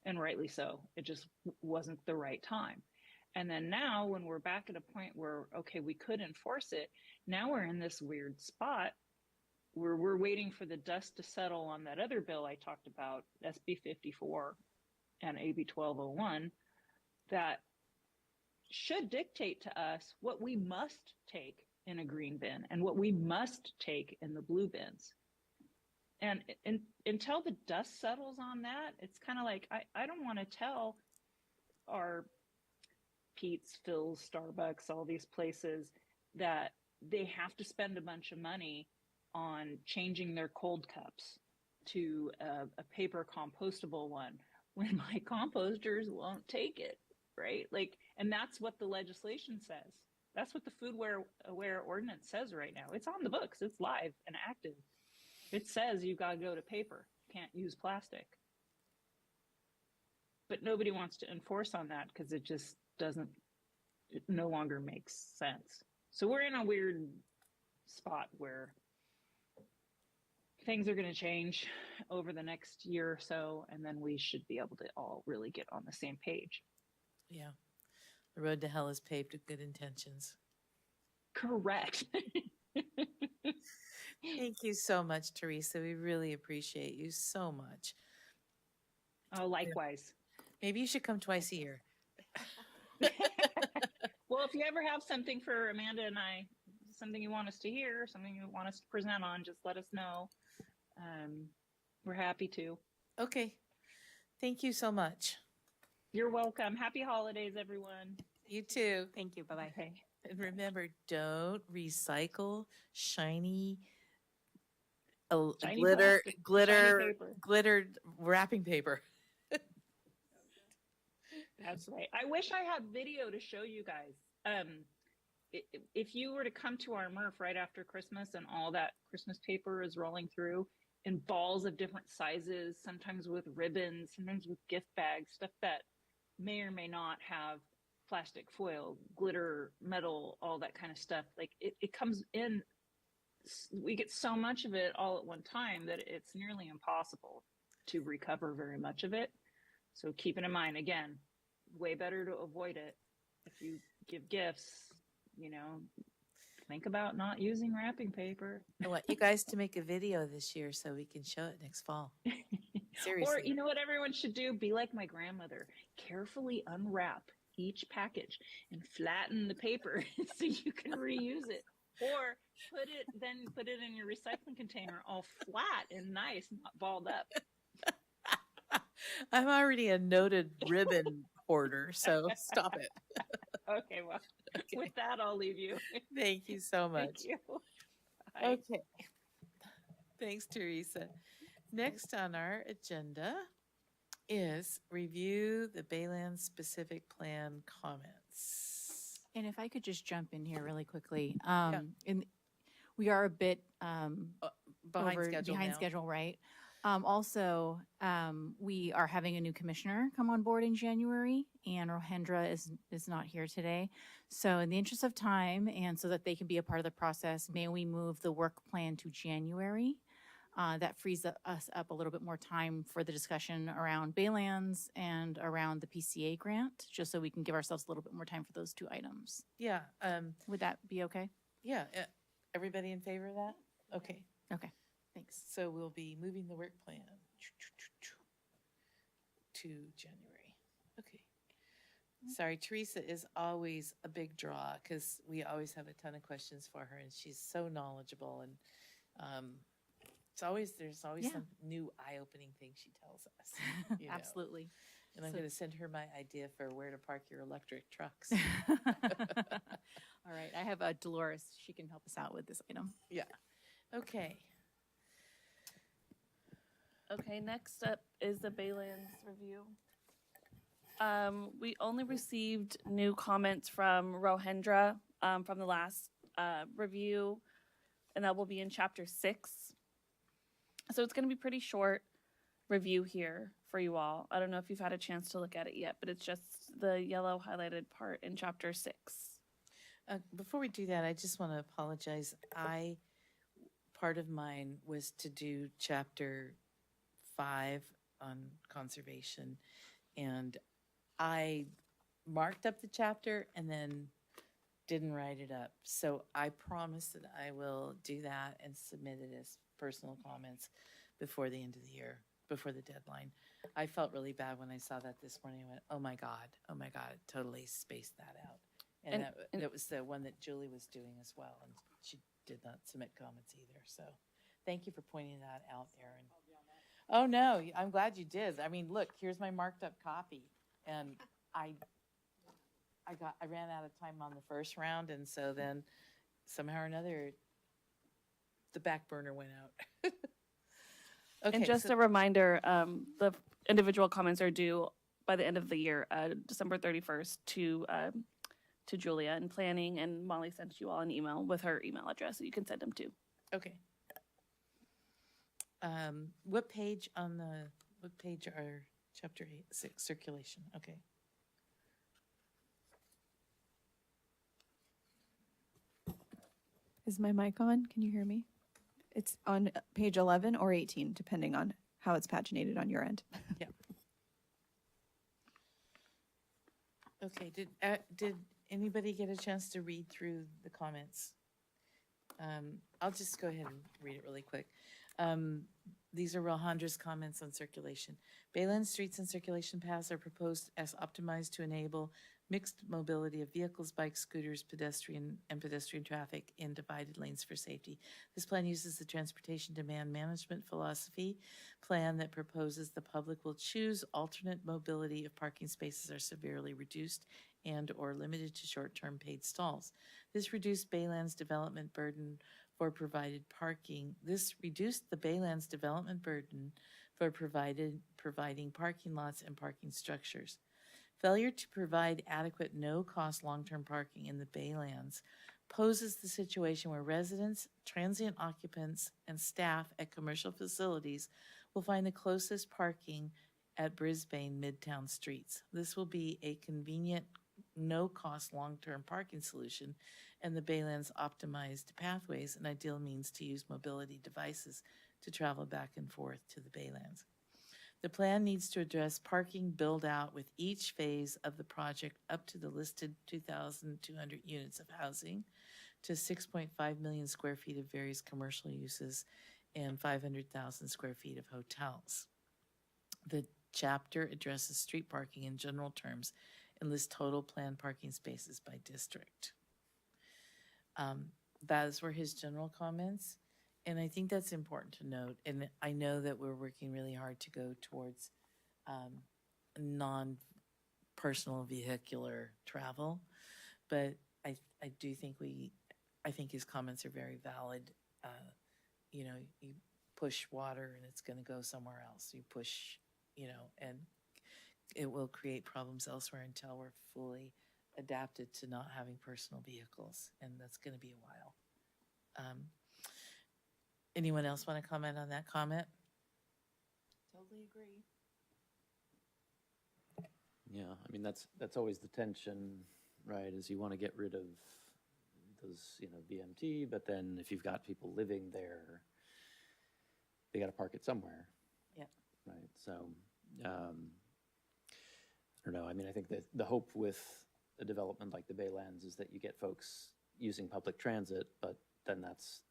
And rightly so. It just wasn't the right time. And then now when we're back at a point where, okay, we could enforce it, now we're in this weird spot where we're waiting for the dust to settle on that other bill I talked about, SB 54 and AB 1201, that should dictate to us what we must take in a green bin and what we must take in the blue bins. And until the dust settles on that, it's kind of like, I don't want to tell our Pete's, Phil's, Starbucks, all these places that they have to spend a bunch of money on changing their cold cups to a paper compostable one when my composters won't take it, right? Like, and that's what the legislation says. That's what the foodware aware ordinance says right now. It's on the books. It's live and active. It says you've got to go to paper. Can't use plastic. But nobody wants to enforce on that because it just doesn't, it no longer makes sense. So we're in a weird spot where things are going to change over the next year or so, and then we should be able to all really get on the same page. Yeah. The road to hell is paved with good intentions. Correct. Thank you so much, Teresa. We really appreciate you so much. Oh, likewise. Maybe you should come twice a year. Well, if you ever have something for Amanda and I, something you want us to hear, something you want us to present on, just let us know. We're happy to. Okay. Thank you so much. You're welcome. Happy holidays, everyone. You too. Thank you. Bye-bye. Okay. And remember, don't recycle shiny, Shiny glitter, plastic, glitter, shiny paper. glittered wrapping paper. That's right. I wish I had video to show you guys. If you were to come to our MRF right after Christmas and all that Christmas paper is rolling through in balls of different sizes, sometimes with ribbons, sometimes with gift bags, stuff that may or may not have plastic foil, glitter, metal, all that kind of stuff. Like it comes in, we get so much of it all at one time that it's nearly impossible to recover very much of it. So keep it in mind, again, way better to avoid it. If you give gifts, you know, think about not using wrapping paper. I want you guys to make a video this year so we can show it next fall. Seriously. Or, you know what everyone should do? Be like my grandmother. Carefully unwrap each package and flatten the paper so you can reuse it. Or put it in your recycling container all flat and nice, not balled up. I'm already a noted ribbon hoarder, so stop it. Okay, well, Okay. with that, I'll leave you. Thank you so much. Thank you. Bye. Okay. Thanks, Teresa. Next on our agenda is review the Baylands specific plan comments. And if I could just jump in here really quickly, we are a bit Behind over- schedule behind now. schedule, right? Also, we are having a new commissioner come on board in January, and Rohendra is not here today. So in the interest of time, and so that they can be a part of the process, may we move the work plan to January? That frees us up a little bit more time for the discussion around Baylands and around the PCA grant, just so we can give ourselves a little bit more time for those two items. Yeah, Would that be okay? yeah, everybody in favor of that? Okay, Okay, thanks. so we'll be moving the work plan to January. Okay. Sorry, Teresa is always a big draw because we always have a ton of questions for her and she's so knowledgeable and there's always Yeah. some new eye-opening thing she tells us. you know. Absolutely. And I'm So- going to send her my idea for where to park your electric trucks. All right, I have Dolores. She can help us out with this item. Yeah. Okay. Okay, next up is the Baylands review. We only received new comments from Rohendra from the last review, and that will be in chapter 6. So it's going to be pretty short review here for you all. I don't know if you've had a chance to look at it yet, but it's just the yellow highlighted part in chapter 6. Before we do that, I just want to apologize. Part of mine was to do chapter 5 on conservation, and I marked up the chapter and then didn't write it up. So I promise that I will do that and submit it as personal comments before the end of the year, before the deadline. I felt really bad when I saw that this morning. I went, oh my God, totally spaced that out. And that was the one that Julie was doing as well, and she did not submit comments either. So thank you for pointing that out, Erin. Oh no, I'm glad you did. I mean, look, here's my marked up copy, and I ran out of time on the first round, and so then somehow or another the back burner went out. Okay, And just a reminder, the individual comments are due by the end of the year, December 31st, to Julia in planning, and Molly sent you all an email with her email address that you can send them to. okay. What page are chapter 6 circulation? Okay. Is my mic on? Can you hear me? It's on page 11 or 18, depending on how it's paginated on your end. Yeah. Okay, did anybody get a chance to read through the comments? I'll just go ahead and read it really quick. These are Rohendra's comments on circulation. Baylands streets and circulation paths are proposed as optimized to enable mixed mobility of vehicles, bikes, scooters, pedestrian traffic in divided lanes for safety. This plan uses the transportation demand management philosophy plan that proposes the public will choose alternate mobility if parking spaces are severely reduced and or limited to short-term paid stalls. This reduced Baylands development burden for provided parking. This reduced the Baylands development burden for providing parking lots and parking structures. Failure to provide adequate no-cost long-term parking in the Baylands poses the situation where residents, transient occupants, and staff at commercial facilities will find the closest parking at Brisbane Midtown streets. This will be a convenient, no-cost long-term parking solution, and the Baylands optimized pathways an ideal means to use mobility devices to travel back and forth to the Baylands. The plan needs to address parking build-out with each phase of the project up to the listed 2,200 units of housing to 6.5 million square feet of various commercial uses and 500,000 square feet of hotels. The chapter addresses street parking in general terms and lists total planned parking spaces by district. Those were his general comments. And I think that's important to note. And I know that we're working really hard to go towards non-personal vehicular travel. But I do think I think his comments are very valid. You push water and it's going to go somewhere else. You push, and it will create problems elsewhere until we're fully adapted to not having personal vehicles. And that's going to be a while. Anyone else want to comment on that comment? totally agree. Yeah, I mean, that's always the tension, right, is you want to get rid of those, BMT, but then if you've got people living there, they got to park it somewhere. Yep. Right, so, I don't know, I mean, I think that the hope with a development like the Baylands is that you get folks using public transit, but then that's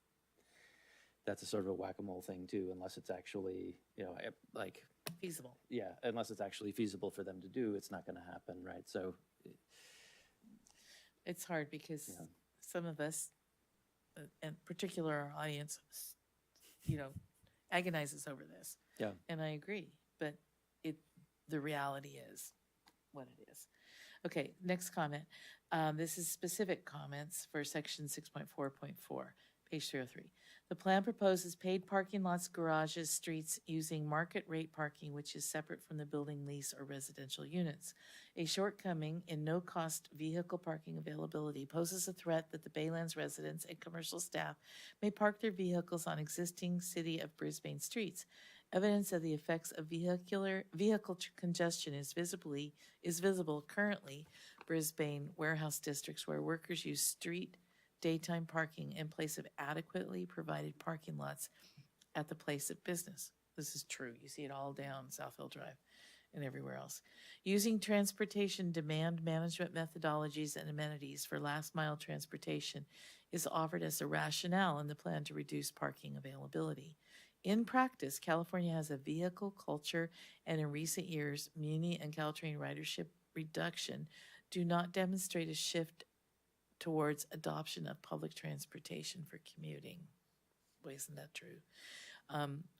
a sort of a whack-a-mole thing too, unless it's actually, like, Feasible. yeah, unless it's actually feasible for them to do, it's not going to happen, right? So, It's hard because Yeah. some of us, and particular our audience, agonizes over this. Yeah. And I agree, but the reality is what it is. Okay, next comment. This is specific comments for section 6.4.4, page 303. The plan proposes paid parking lots, garages, streets using market rate parking, which is separate from the building lease or residential units. A shortcoming in no-cost vehicle parking availability poses a threat that the Baylands residents and commercial staff may park their vehicles on existing City of Brisbane streets. Evidence of the effects of vehicle congestion is visible currently Brisbane warehouse districts where workers use street daytime parking in place of adequately provided parking lots at the place of business. This is true. You see it all down South Hill Drive and everywhere else. Using transportation demand management methodologies and amenities for last mile transportation is offered as a rationale in the plan to reduce parking availability. In practice, California has a vehicle culture, and in recent years, Muni and Caltrain ridership reduction do not demonstrate a shift towards adoption of public transportation for commuting. Boy, isn't that true?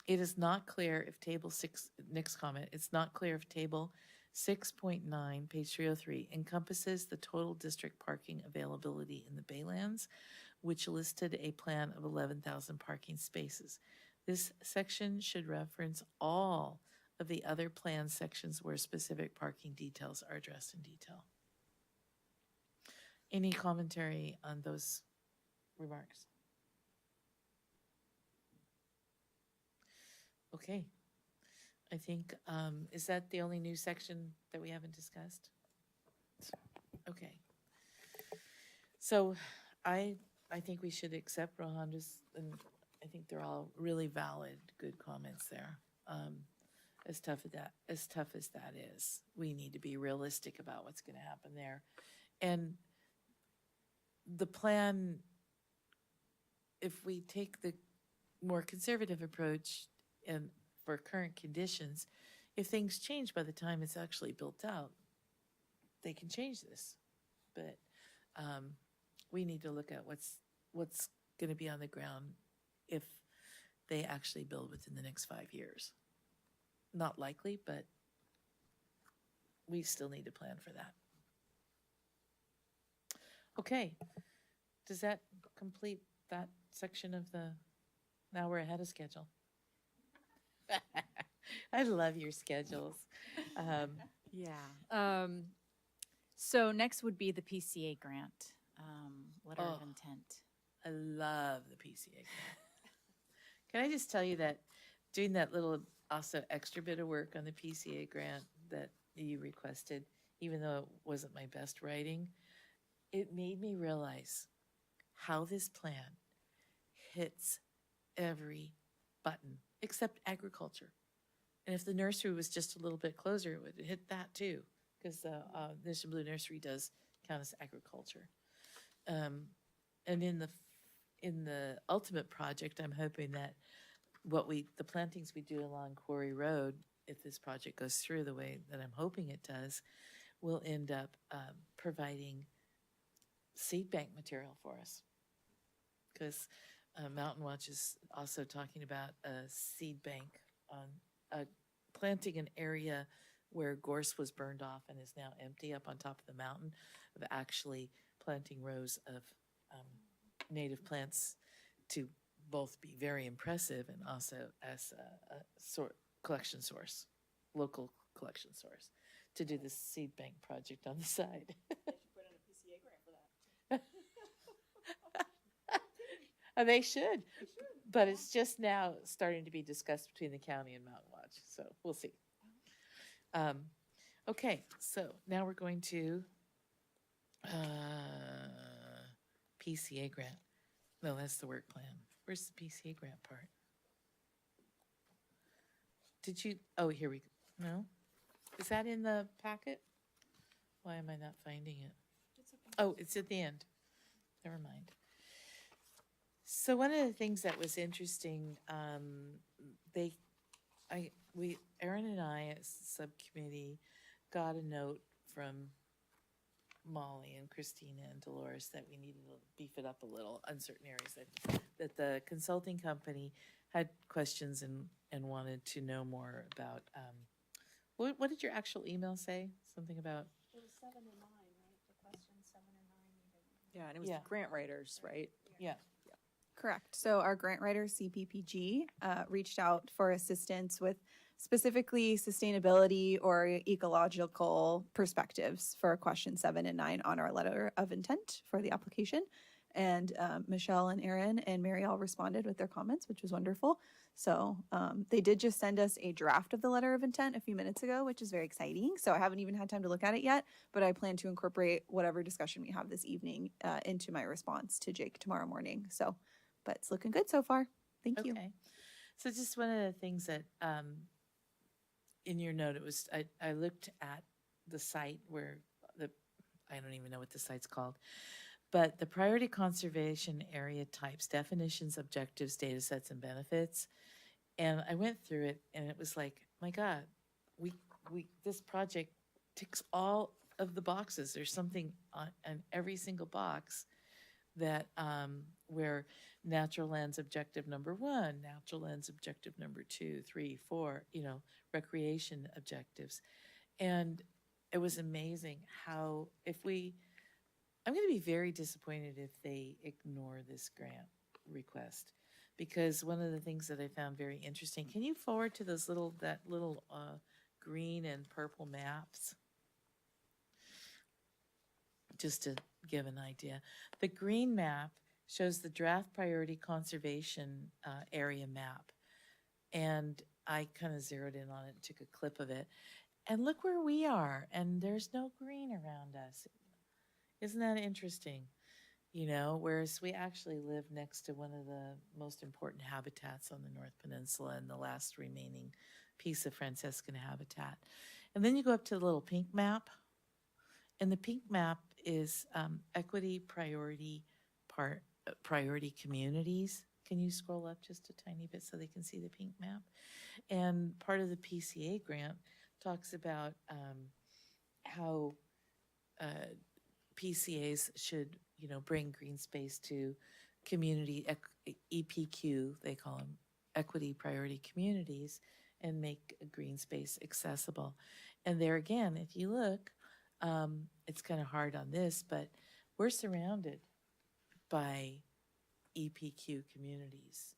It is not clear if table 6, next comment, it's not clear if table 6.9, page 303, encompasses the total district parking availability in the Baylands, which listed a plan of 11,000 parking spaces. This section should reference all of the other plan sections where specific parking details are addressed in detail. Any commentary on those remarks? Okay. I think, is that the only new section that we haven't discussed? Okay. So I think we should accept Rohanda's, and I think they're all really valid, good comments there. As tough as that is, we need to be realistic about what's going to happen there. And the plan, if we take the more conservative approach and for current conditions, if things change by the time it's actually built out, they can change this. But we need to look at what's going to be on the ground if they actually build within the next 5 years. Not likely, but we still need to plan for that. Okay, does that complete that section of the, now we're ahead of schedule. I love your schedules. Yeah. So next would be the PCA grant, letter of Oh. intent. I love the PCA grant. Can I just tell you that doing that little also extra bit of work on the PCA grant that you requested, even though it wasn't my best writing, it made me realize how this plan hits every button except agriculture. And if the nursery was just a little bit closer, it would hit that too, because the Mission Blue Nursery does count as agriculture. And in the ultimate project, I'm hoping that the plantings we do along Quarry Road, if this project goes through the way that I'm hoping it does, will end up providing seed bank material for us. Because Mountain Watch is also talking about a seed bank on planting an area where gorse was burned off and is now empty up on top of the mountain, of actually planting rows of native plants to both be very impressive and also as a collection source, local collection source, to do the seed bank project on the side. They should. But it's just now starting to be discussed between the county and Mountain Watch, so we'll see. Okay, so now we're going to PCA grant. No, that's the work plan. Where's the PCA grant part? Did you, oh, here we go. No? Is that in the packet? Why am I not finding it? Oh, it's at the end. Never mind. So one of the things that was interesting, Aaron and I as a subcommittee got a note from Molly and Christina and Dolores that we needed to beef it up a little on certain areas, that the consulting company had questions and wanted to know more about, what did your actual email say? Something about? It was 7 and 9, right? The question 7 and 9. Yeah, and it was Yeah. the grant writers, right? Yeah. Correct. So our grant writer, CPPG, reached out for assistance with specifically sustainability or ecological perspectives for question 7 and 9 on our letter of intent for the application. And Michelle and Aaron and Mary all responded with their comments, which was wonderful. So they did just send us a draft of the letter of intent a few minutes ago, which is very exciting. So I haven't even had time to look at it yet, but I plan to incorporate whatever discussion we have this evening into my response to Jake tomorrow morning. So, but it's looking good so far. Thank you. Okay. So just one of the things that, in your note, it was, I looked at the site where I don't even know what the site's called, but the priority conservation area types, definitions, objectives, data sets, and benefits. And I went through it and it was like, my God, this project ticks all of the boxes. There's something on every single box that, where natural lands objective number 1, natural lands objective number 2, 3, 4, recreation objectives. And it was amazing how I'm going to be very disappointed if they ignore this grant request, because one of the things that I found very interesting, can you forward to those little green and purple maps? Just to give an idea. The green map shows the draft priority conservation area map. And I kind of zeroed in on it and took a clip of it. And look where we are, and there's no green around us. Isn't that interesting? Whereas we actually live next to one of the most important habitats on the North Peninsula and the last remaining piece of Franciscan habitat. And then you go up to the little pink map, and the pink map is equity priority communities. Can you scroll up just a tiny bit so they can see the pink map? And part of the PCA grant talks about how PCAs should, bring green space to community EPQ, they call them, equity priority communities, and make a green space accessible. And there again, if you look, it's kind of hard on this, but we're surrounded by EPQ communities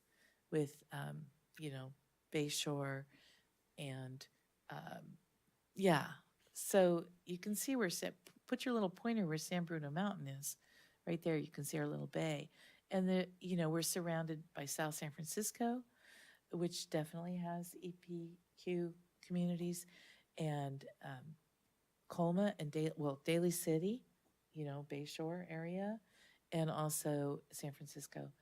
with, Bayshore and, so you can see put your little pointer where San Bruno Mountain is. Right there, you can see our little bay. And we're surrounded by South San Francisco, which definitely has EPQ communities, and Colma and Daly City, Bayshore area, and also San Francisco.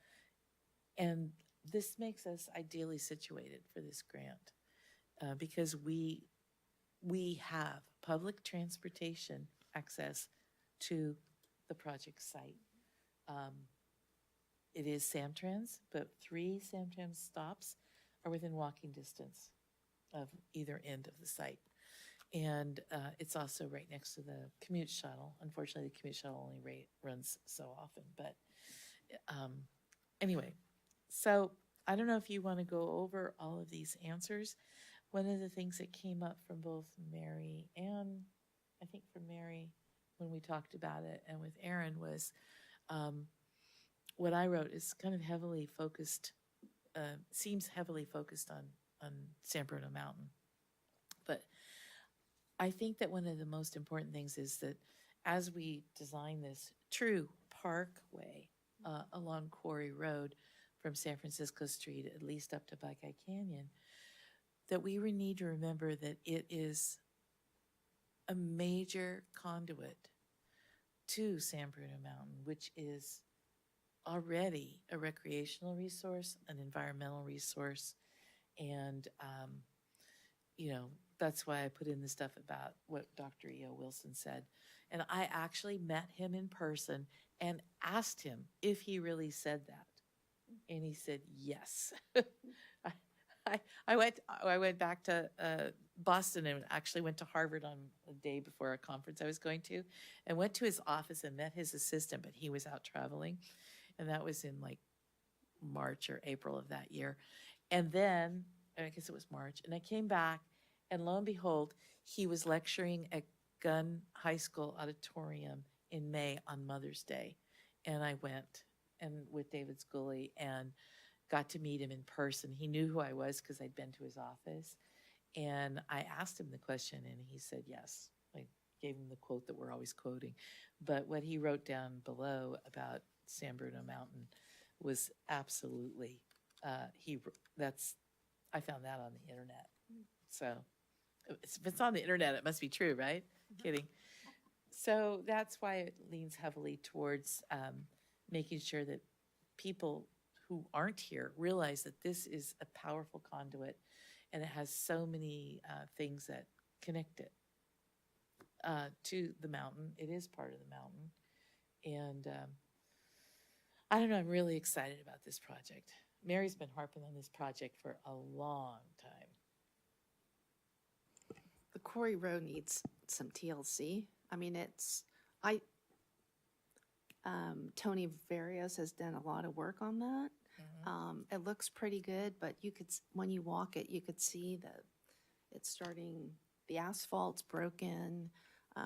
And this makes us ideally situated for this grant because we have public transportation access to the project site. It is Samtrans, but 3 Samtrans stops are within walking distance of either end of the site. And it's also right next to the commute shuttle. Unfortunately, the commute shuttle only runs so often. But anyway, so I don't know if you want to go over all of these answers. One of the things that came up from both Mary and I think from Mary when we talked about it and with Aaron was what I wrote is kind of heavily focused, seems heavily focused on San Bruno Mountain. But I think that one of the most important things is that as we design this true parkway along Quarry Road from San Francisco Street, at least up to Buckeye Canyon, that we need to remember that it is a major conduit to San Bruno Mountain, which is already a recreational resource, an environmental resource, and that's why I put in the stuff about what Dr. E.O. Wilson said. And I actually met him in person and asked him if he really said that. And he said, yes. I went back to Boston and actually went to Harvard on a day before a conference I was going to, and went to his office and met his assistant, but he was out traveling. And that was in like March or April of that year. And then, I guess it was March, and I came back, and lo and behold, he was lecturing at Gunn High School auditorium in May on Mother's Day. And I went with David Scully and got to meet him in person. He knew who I was because I'd been to his office. And I asked him the question, and he said yes. I gave him the quote that we're always quoting. But what he wrote down below about San Bruno Mountain was absolutely, I found that on the internet. So if it's on the internet, it must be true, right? Kidding. So that's why it leans heavily towards making sure that people who aren't here realize that this is a powerful conduit, and it has so many things that connect it to the mountain. It is part of the mountain. And I don't know, I'm really excited about this project. Mary's been harping on this project for a long time. The Quarry Road needs some TLC. I mean, Tony Varios has done a lot of work on that. It looks pretty good, but when you walk it, you could see that it's starting, the asphalt's broken.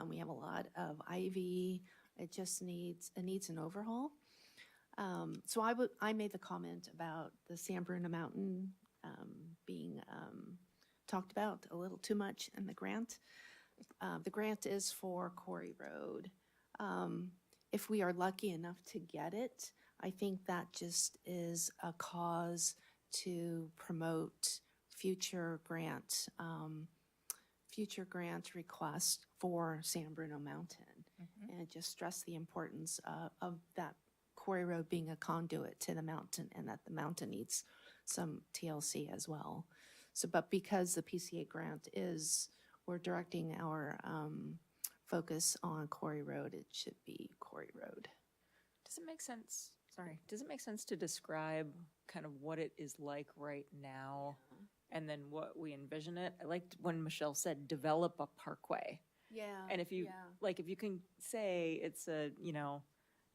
We have a lot of ivy. It just needs an overhaul. So I made the comment about the San Bruno Mountain being talked about a little too much in the grant. The grant is for Quarry Road. If we are lucky enough to get it, I think that just is a cause to promote future grant requests for San Bruno Mountain, and just stress the importance of that Quarry Road being a conduit to the mountain, and that the mountain needs some TLC as well. So, but because the PCA grant we're directing our focus on Quarry Road, it should be Quarry Road. Does it make sense? Sorry. Does it make sense to describe kind of what it is like right now, and then what we envision it? I liked when Michelle said, develop a parkway. Yeah. And if you can say it's a,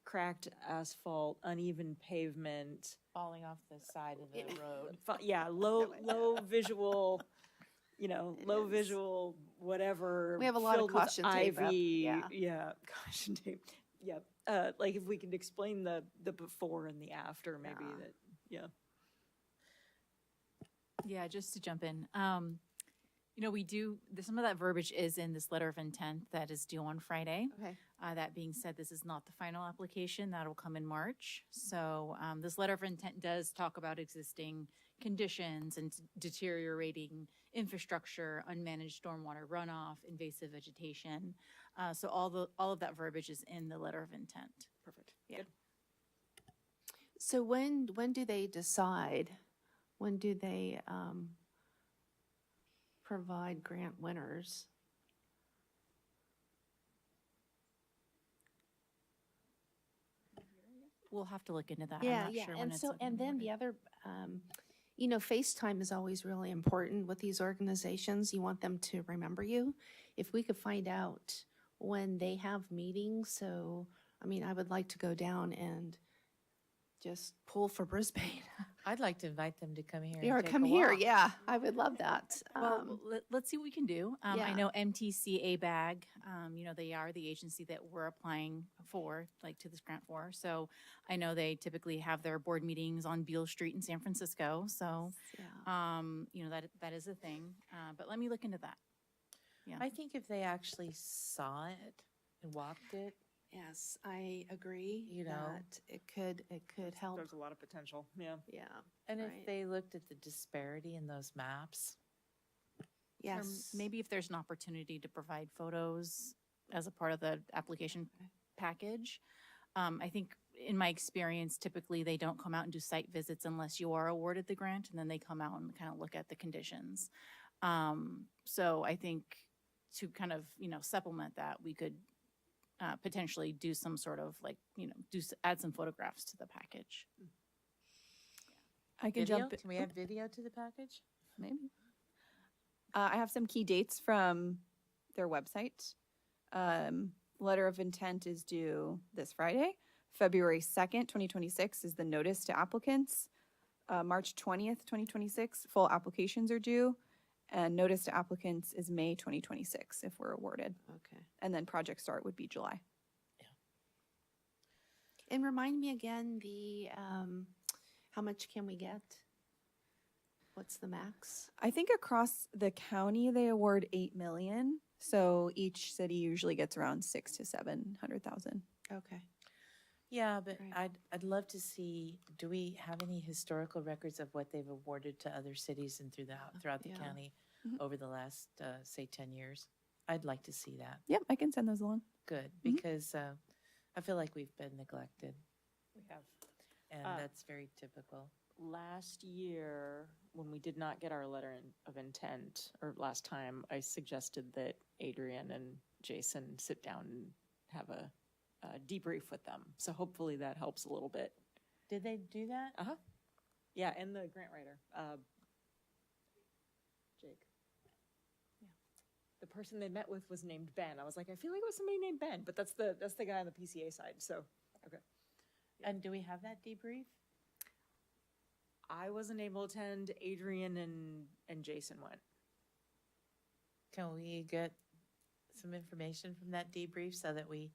cracked asphalt, uneven pavement, Falling off the side of the road. low visual, low visual, whatever. We have a lot of filled with caution tape up. ivy. Yeah. Caution tape. Yeah. Like if we could explain the before and the after, maybe that. Yeah. Yeah, just to jump in. Some of that verbiage is in this letter of intent that is due on Friday. Okay. That being said, this is not the final application. That will come in March. So this letter of intent does talk about existing conditions and deteriorating infrastructure, unmanaged stormwater runoff, invasive vegetation. So all of that verbiage is in the letter of intent. Perfect. Yeah. Good. So when do they decide? When do they provide grant winners? We'll have to look into that. Yeah, I'm not sure when and it's so, and then the other, FaceTime is always really important with these organizations. You want them to remember you. If we could find out when they have meetings, so, I would like to go down and just pull for Brisbane. I'd like to invite them to come here. Or and take come a here, walk. yeah, I would love that. Well, let's see what we can do. I yeah. know MTCA BAG, they are the agency that we're applying for, to this grant for. So I know they typically have their board meetings on Beale Street in San Francisco. So, Yeah. that is a thing. But let me look into that. Yeah. I think if they actually saw it and walked it Yes, I agree. You know? that it could help. There's a lot of potential. Yeah. Yeah. And if Right. they looked at the disparity in those maps, Or Yes. maybe if there's an opportunity to provide photos as a part of the application package. I think in my experience, typically they don't come out and do site visits unless you are awarded the grant, and then they come out and kind of look at the conditions. So I think to kind of, supplement that, we could potentially do some sort of like, add some photographs to the package. I can video, jump. can we add video to the package? Maybe. I have some key dates from their website. Letter of intent is due this Friday. February 2nd, 2026 is the notice to applicants. March 20th, 2026, full applications are due. And notice to applicants is May 2026 if we're awarded. Okay. And then project start would be July. And remind me again, how much can we get? What's the max? I think across the county they award 8 million. So each city usually gets around 600,000 to 700,000. Okay. Yeah, but Right. I'd love to see, do we have any historical records of what they've awarded to other cities and throughout the Yeah. county Mhm. over the last, say, 10 years? I'd like to see that. Yep, I can send those along. Good, Mhm. because I feel like we've been neglected, We have. and Uh, that's very typical. Last year, when we did not get our of intent, or last time, I suggested that Adrian and Jason sit down and have a debrief with them. So hopefully that helps a little bit. Did they do that? Yeah, and the grant writer, Jake. Yeah. The person they met with was named Ben. I was like, I feel like it was somebody named Ben, but that's the guy on the PCA side. So, okay. And do we have that debrief? I wasn't able to attend. Adrian and Jason went. Can we get some information from that debrief so that we,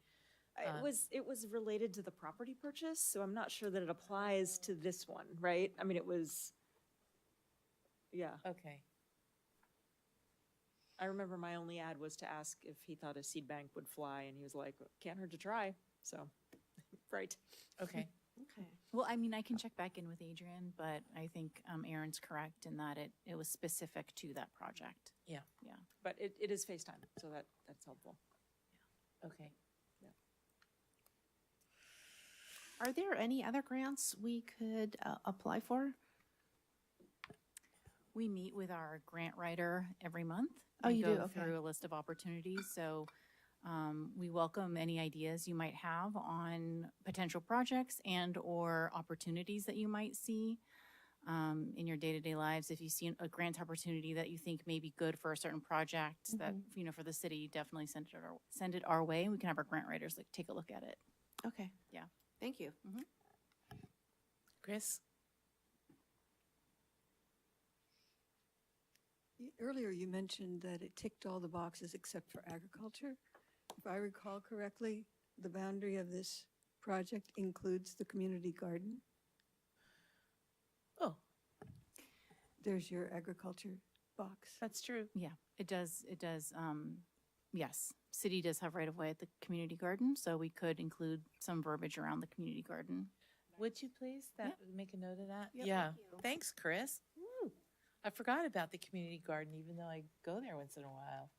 It was related to the property purchase, so I'm not sure that it applies to this one, right? I mean, it was, yeah. okay. I remember my only ad was to ask if he thought a seed bank would fly, and he was like, "Can't hurt to try." So, right. Okay. Okay. Well, I mean, I can check back in with Adrian, but I think Aaron's correct in that it was specific to that project. But it is FaceTime, so that's helpful. Okay. Are there any other grants we could apply for? We meet with our grant writer every month. Oh, and you do? go Okay. through a list of opportunities. So we welcome any ideas you might have on potential projects and/or opportunities that you might see in your day-to-day lives. If you see a grant opportunity that you think may be good for a certain project that for the city, definitely send it our way, and we can have our grant writers take a look at it. Okay. Yeah. Thank you. Chris? Earlier, you mentioned that it ticked all the boxes except for agriculture. If I recall correctly, the boundary of this project includes the community garden. Oh, There's your agriculture box. that's true. Yeah, it does. It does. Yes, city does have right of way at the community garden, so we could include some verbiage around the community garden. Would you please make a note of that? Yep, Yeah. thank you. Thanks, Chris. I forgot about the community garden, even though I go there once in a while.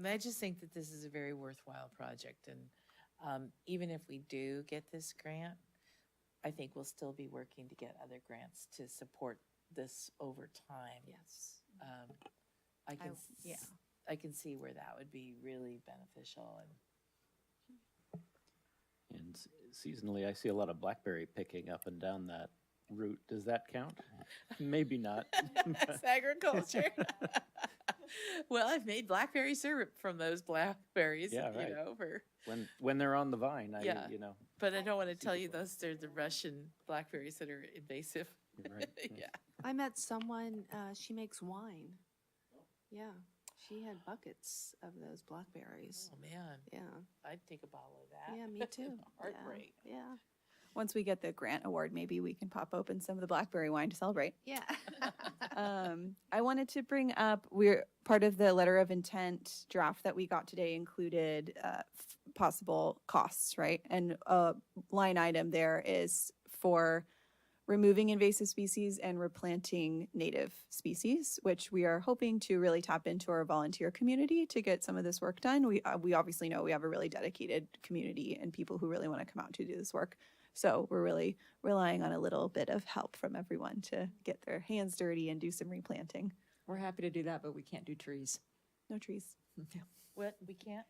I just think that this is a very worthwhile project, and even if we do get this grant, I think we'll still be working to get other grants to support this over time. Yes. I can, yeah. I can see where that would be really beneficial, and And seasonally, I see a lot of blackberry picking up and down that route. Does that count? Maybe not. That's agriculture. Well, I've made blackberry syrup from those blackberries, Yeah, right. you know, When they're on the vine, Yeah. But I don't want to tell you Super those, they're the Russian blackberries that are invasive. You're right. Yeah. I met someone, she makes wine. Yeah. She had buckets of those blackberries. Oh, man, Yeah. I'd take a bottle of that. Yeah, me too. Heartbreak. Yeah. Once we get the grant award, maybe we can pop open some of the blackberry wine to celebrate. Yeah. I wanted to bring up, we're part of the letter of intent draft that we got today included possible costs, right? And a line item there is for removing invasive species and replanting native species, which we are hoping to really tap into our volunteer community to get some of this work done. We obviously know we have a really dedicated community and people who really want to come out to do this work. So we're really relying on a little bit of help from everyone to get their hands dirty and do some replanting. We're happy to do that, but we can't do trees. No trees. What, we can't?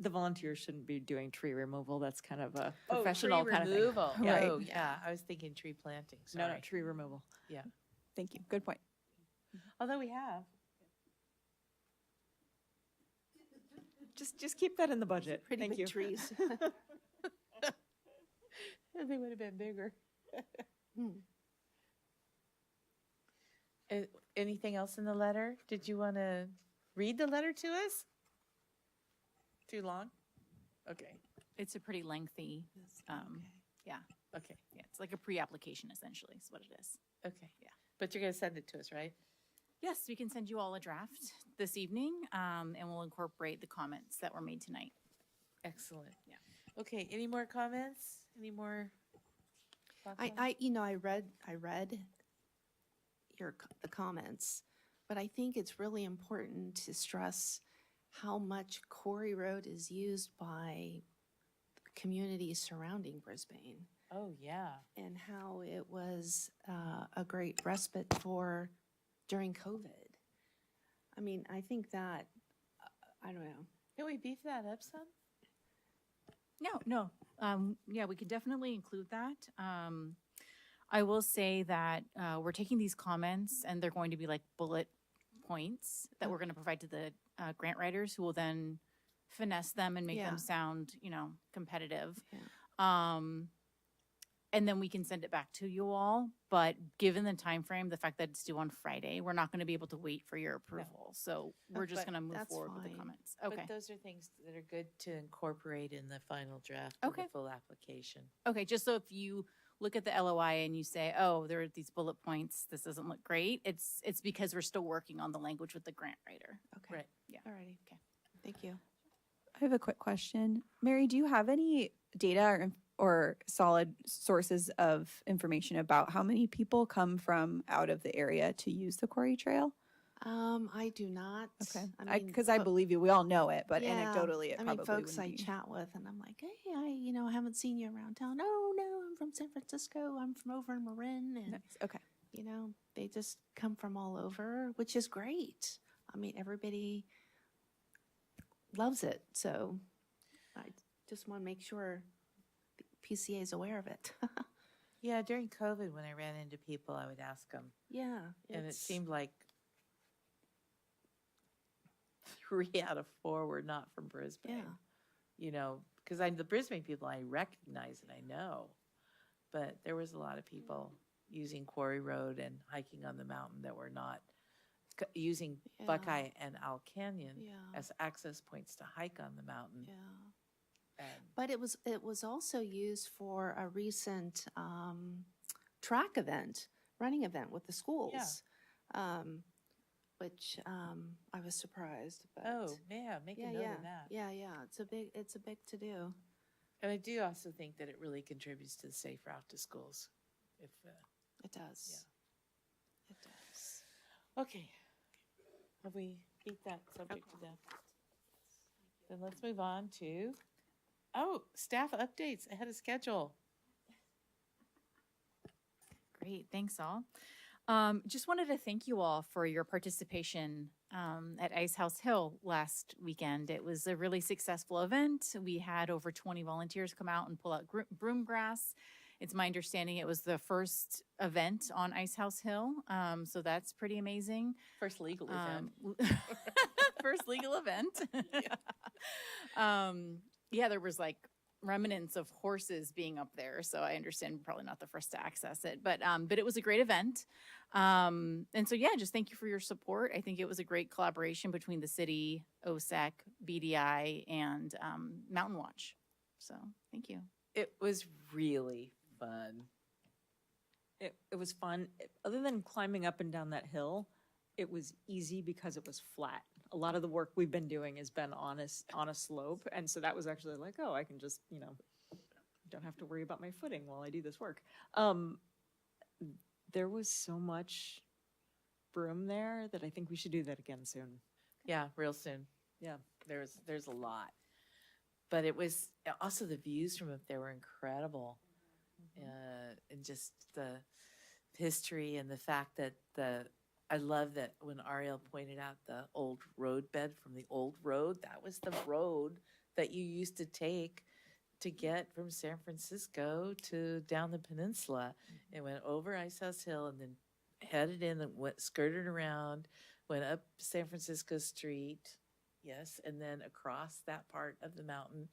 The volunteers shouldn't be doing tree removal. That's kind of a Oh, professional tree kind of thing. removal. Right. Oh, yeah, I was thinking tree planting, No, sorry. no, tree removal. Thank you. Good point. Although we have. Just keep that in the budget. Pretty Thank big you. trees. They would have been bigger. Anything else in the letter? Did you want to read the letter to us? Too long? Okay, It's a pretty lengthy, okay, yeah, it's like a pre-application essentially is what it is. okay. Yeah. But you're going to send it to us, right? Yes, we can send you all a draft this evening, and we'll incorporate the comments that were made tonight. Excellent. Yeah. Okay, any more comments? Any more? thoughts on it? I read the comments, but I think it's really important to stress how much Quarry Road is used by communities surrounding Brisbane Oh, yeah. and how it was a great respite for during COVID. I mean, I think that, I don't know. Can we beef that up some? No. Yeah, we could definitely include that. I will say that we're taking these comments and they're going to be like bullet points that we're going to provide to the grant writers who will then finesse them and make Yeah. them sound, competitive. Yeah. And then we can send it back to you all. But given the time frame, the fact that it's due on Friday, we're not going to be able to wait for your approval. So we're just But going to move that's forward with the fine. comments. Okay. But those are things that are good to incorporate in the final draft of the Okay. full application. Okay, just so if you look at the LOI and you say, oh, there are these bullet points, this doesn't look great, it's because we're still working on the language with the grant writer. Okay. Right. Yeah. Alrighty. Okay. Thank you. I have a quick question. Mary, do you have any data or solid sources of information about how many people come from out of the area to use the Quarry Trail? I do not. Okay. I mean, Because I fo- believe you, we all know it, but yeah, anecdotally, it I probably mean, folks I wouldn't be. chat with, and I'm like, hey, I haven't seen you around town. Oh no, I'm from San Francisco. I'm from over in Marin, and Nice. Okay. they just come from all over, which is great. I mean, everybody loves it, so I just want to make sure the PCA is aware of it. Yeah, during COVID, when I ran into people, I would ask them, Yeah, and it it's- seemed like 3 out of 4 were not from Brisbane. Yeah. Because the Brisbane people I recognize and I know, but there was a lot of people using Quarry Road and hiking on the mountain that were not using Yeah. Buckeye and Owl Canyon Yeah. as access points to hike on the mountain. Yeah. And But it was also used for a recent track event, running event with the schools. Which I was surprised. But oh, yeah, make a note of that. Yeah. It's a big to do. And I do also think that it really contributes to the safe route to schools. If It does. It does. Okay, have we beat that subject to death? Then let's move on to, staff updates ahead of schedule. Great, thanks all. Just wanted to thank you all for your participation at Ice House Hill last weekend. It was a really successful event. We had over 20 volunteers come out and pull out broom grass. It's my understanding it was the first event on Ice House Hill, so that's pretty amazing. First legal event. First legal event. There was like remnants of horses being up there, so I understand probably not the first to access it, but it was a great event. And so just thank you for your support. I think it was a great collaboration between the city, OSEC, BDI, and Mountain Watch. So thank you. It was really fun. It was fun. Other than climbing up and down that hill, it was easy because it was flat. A lot of the work we've been doing has been on a slope, and so that was actually like, oh, I can just, don't have to worry about my footing while I do this work. There was so much broom there that I think we should do that again soon. Yeah, real soon. Yeah. There's a lot. But it was also the views from up there were incredible. And just the history and the fact that I love that when Ariel pointed out the old road bed from the old road, that was the road that you used to take to get from San Francisco to down the peninsula. It went over Ice House Hill and then headed in and skirted around, went up San Francisco Street, yes, and then across that part of the mountain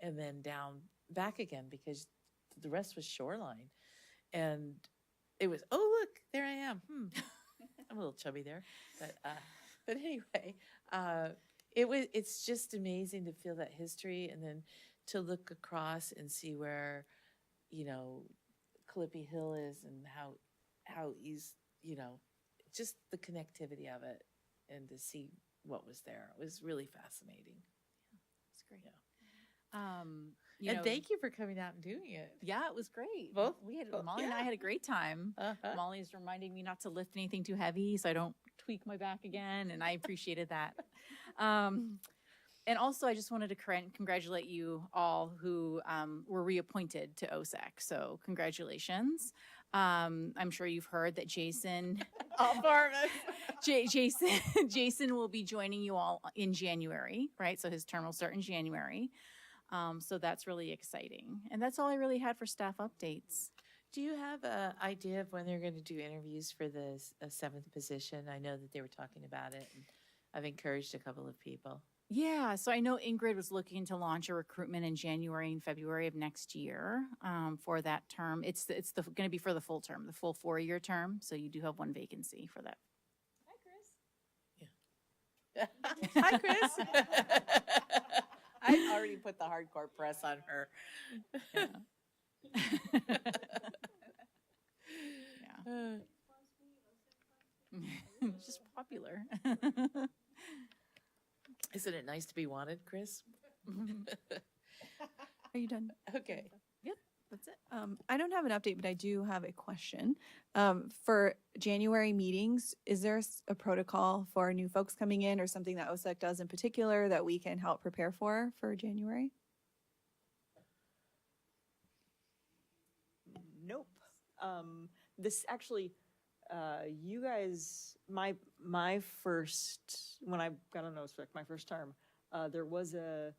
and then down back again because the rest was shoreline. And it was, oh, look, there I am. I'm a little chubby there. But anyway, it's just amazing to feel that history and then to look across and see where, Clippy Hill is and how he's, just the connectivity of it and to see what was there. It was really fascinating. It's great. Yeah. And thank you for coming out and doing it. Yeah, it was great. Both? Molly and I had a great time. Uh-huh. Molly's reminding me not to lift anything too heavy so I don't tweak my back again, and I appreciated that. And also, I just wanted to congratulate you all who were reappointed to OSEC. So congratulations. I'm sure you've heard that Jason, Jason will be joining you all in January, right? So his term will start in January. So that's really exciting. And that's all I really had for staff updates. Do you have an idea of when they're going to do interviews for the seventh position? I know that they were talking about it, and I've encouraged a couple of people. Yeah, so I know Ingrid was looking to launch a recruitment in January and February of next year for that term. It's going to be for the full term, the full 4-year term. So you do have one vacancy for that. Hi, Chris. I already put the hardcore press on her. Yeah. It's just popular. Isn't it nice to be wanted, Chris? Are you done? Okay. Yep, that's it. I don't have an update, but I do have a question. For January meetings, is there a protocol for new folks coming in or something that OSEC does in particular that we can help prepare for January? Nope. This actually, you guys, my first, when I got on OSEC, my first term, there was a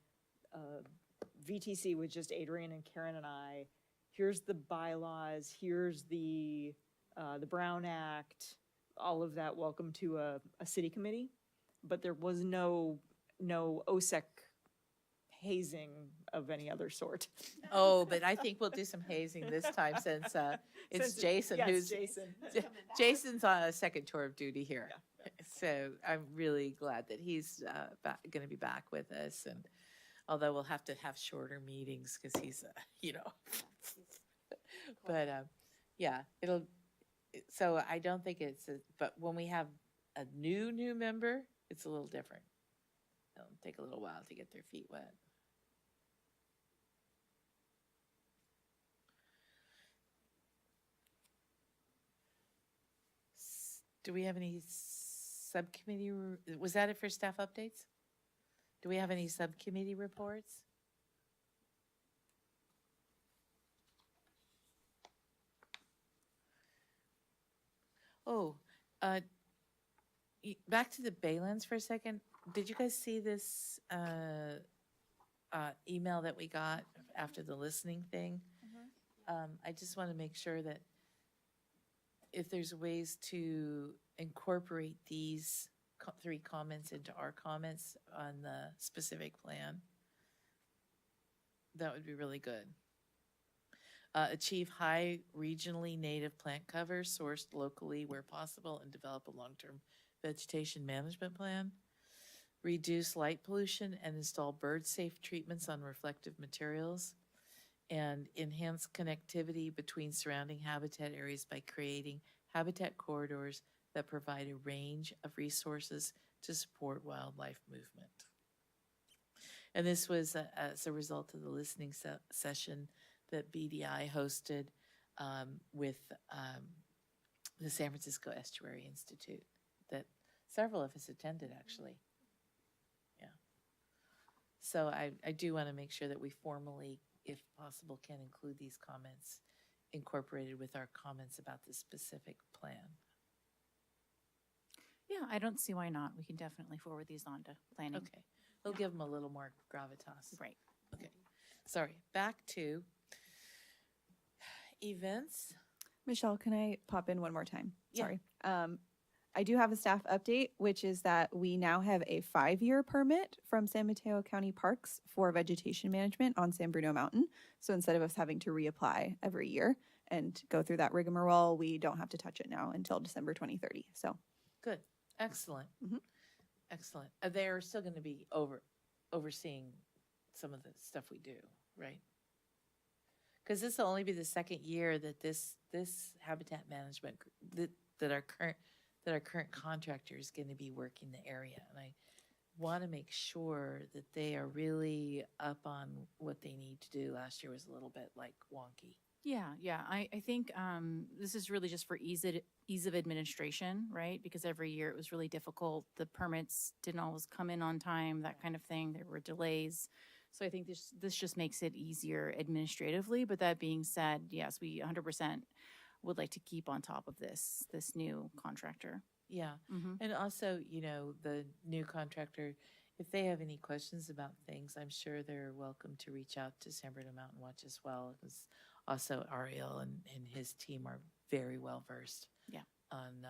VTC with just Adrian and Karen and I. Here's the bylaws. Here's the Brown Act. All of that. Welcome to a city committee, but there was no OSEC hazing of any other sort. Oh, but I think we'll do some hazing this time since it's Jason who's Jason's on a second tour of duty here. Yeah. So I'm really glad that he's going to be back with us, and although we'll have to have shorter meetings because he's but yeah, so I don't think but when we have a new member, it's a little different. It'll take a little while to get their feet wet. Do we have any subcommittee, was that it for staff updates? Do we have any subcommittee reports? Oh, back to the Baylands for a second. Did you guys see this email that we got after the listening thing? I just want to make sure that if there's ways to incorporate these 3 comments into our comments on the specific plan, that would be really good. Achieve high regionally native plant cover sourced locally where possible and develop a long-term vegetation management plan. Reduce light pollution and install bird-safe treatments on reflective materials. and enhance connectivity between surrounding habitat areas by creating habitat corridors that provide a range of resources to support wildlife movement. And this was as a result of the listening session that BDI hosted with the San Francisco Estuary Institute that several of us attended, actually. Yeah. So I do want to make sure that we formally, if possible, can include these comments incorporated with our comments about the specific plan. Yeah, I don't see why not. We can definitely forward these on to planning. Okay. We'll give them a little more gravitas. Right. Okay. Sorry. Back to events. Michelle, can I pop in one more time? Yeah. Sorry. I do have a staff update, which is that we now have a 5-year permit from San Mateo County Parks for vegetation management on San Bruno Mountain. So instead of us having to reapply every year and go through that rigmarole, we don't have to touch it now until December 2030. So Good. Excellent. Mhm. Excellent. They're still going to be overseeing some of the stuff we do, right? Because this will only be the second year that this habitat management that our current contractor is going to be working the area, and I want to make sure that they are really up on what they need to do. Last year was a little bit like wonky. Yeah. I think this is really just for ease of administration, right? Because every year it was really difficult. The permits didn't always come in on time, that kind of thing. There were delays. So I think this just makes it easier administratively. But that being said, yes, we 100% would like to keep on top of this new contractor. Yeah. Mm-hmm. And also, the new contractor, if they have any questions about things, I'm sure they're welcome to reach out to San Bruno Mountain Watch as well, because also Ariel and his team are very well versed on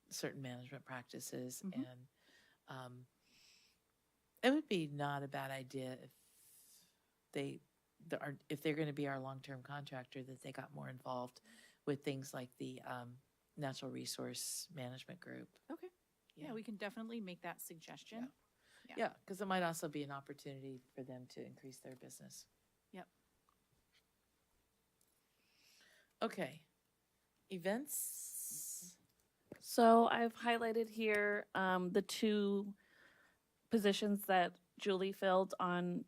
certain management practices. Mhm. And it would be not a bad idea if they're going to be our long-term contractor, that they got more involved with things like the natural resource management group. Okay. Yeah, we can definitely make that suggestion. Yeah, because it might also be an opportunity for them to increase their business. Yep. Okay. Events. So I've highlighted here the 2 positions that Julie filled on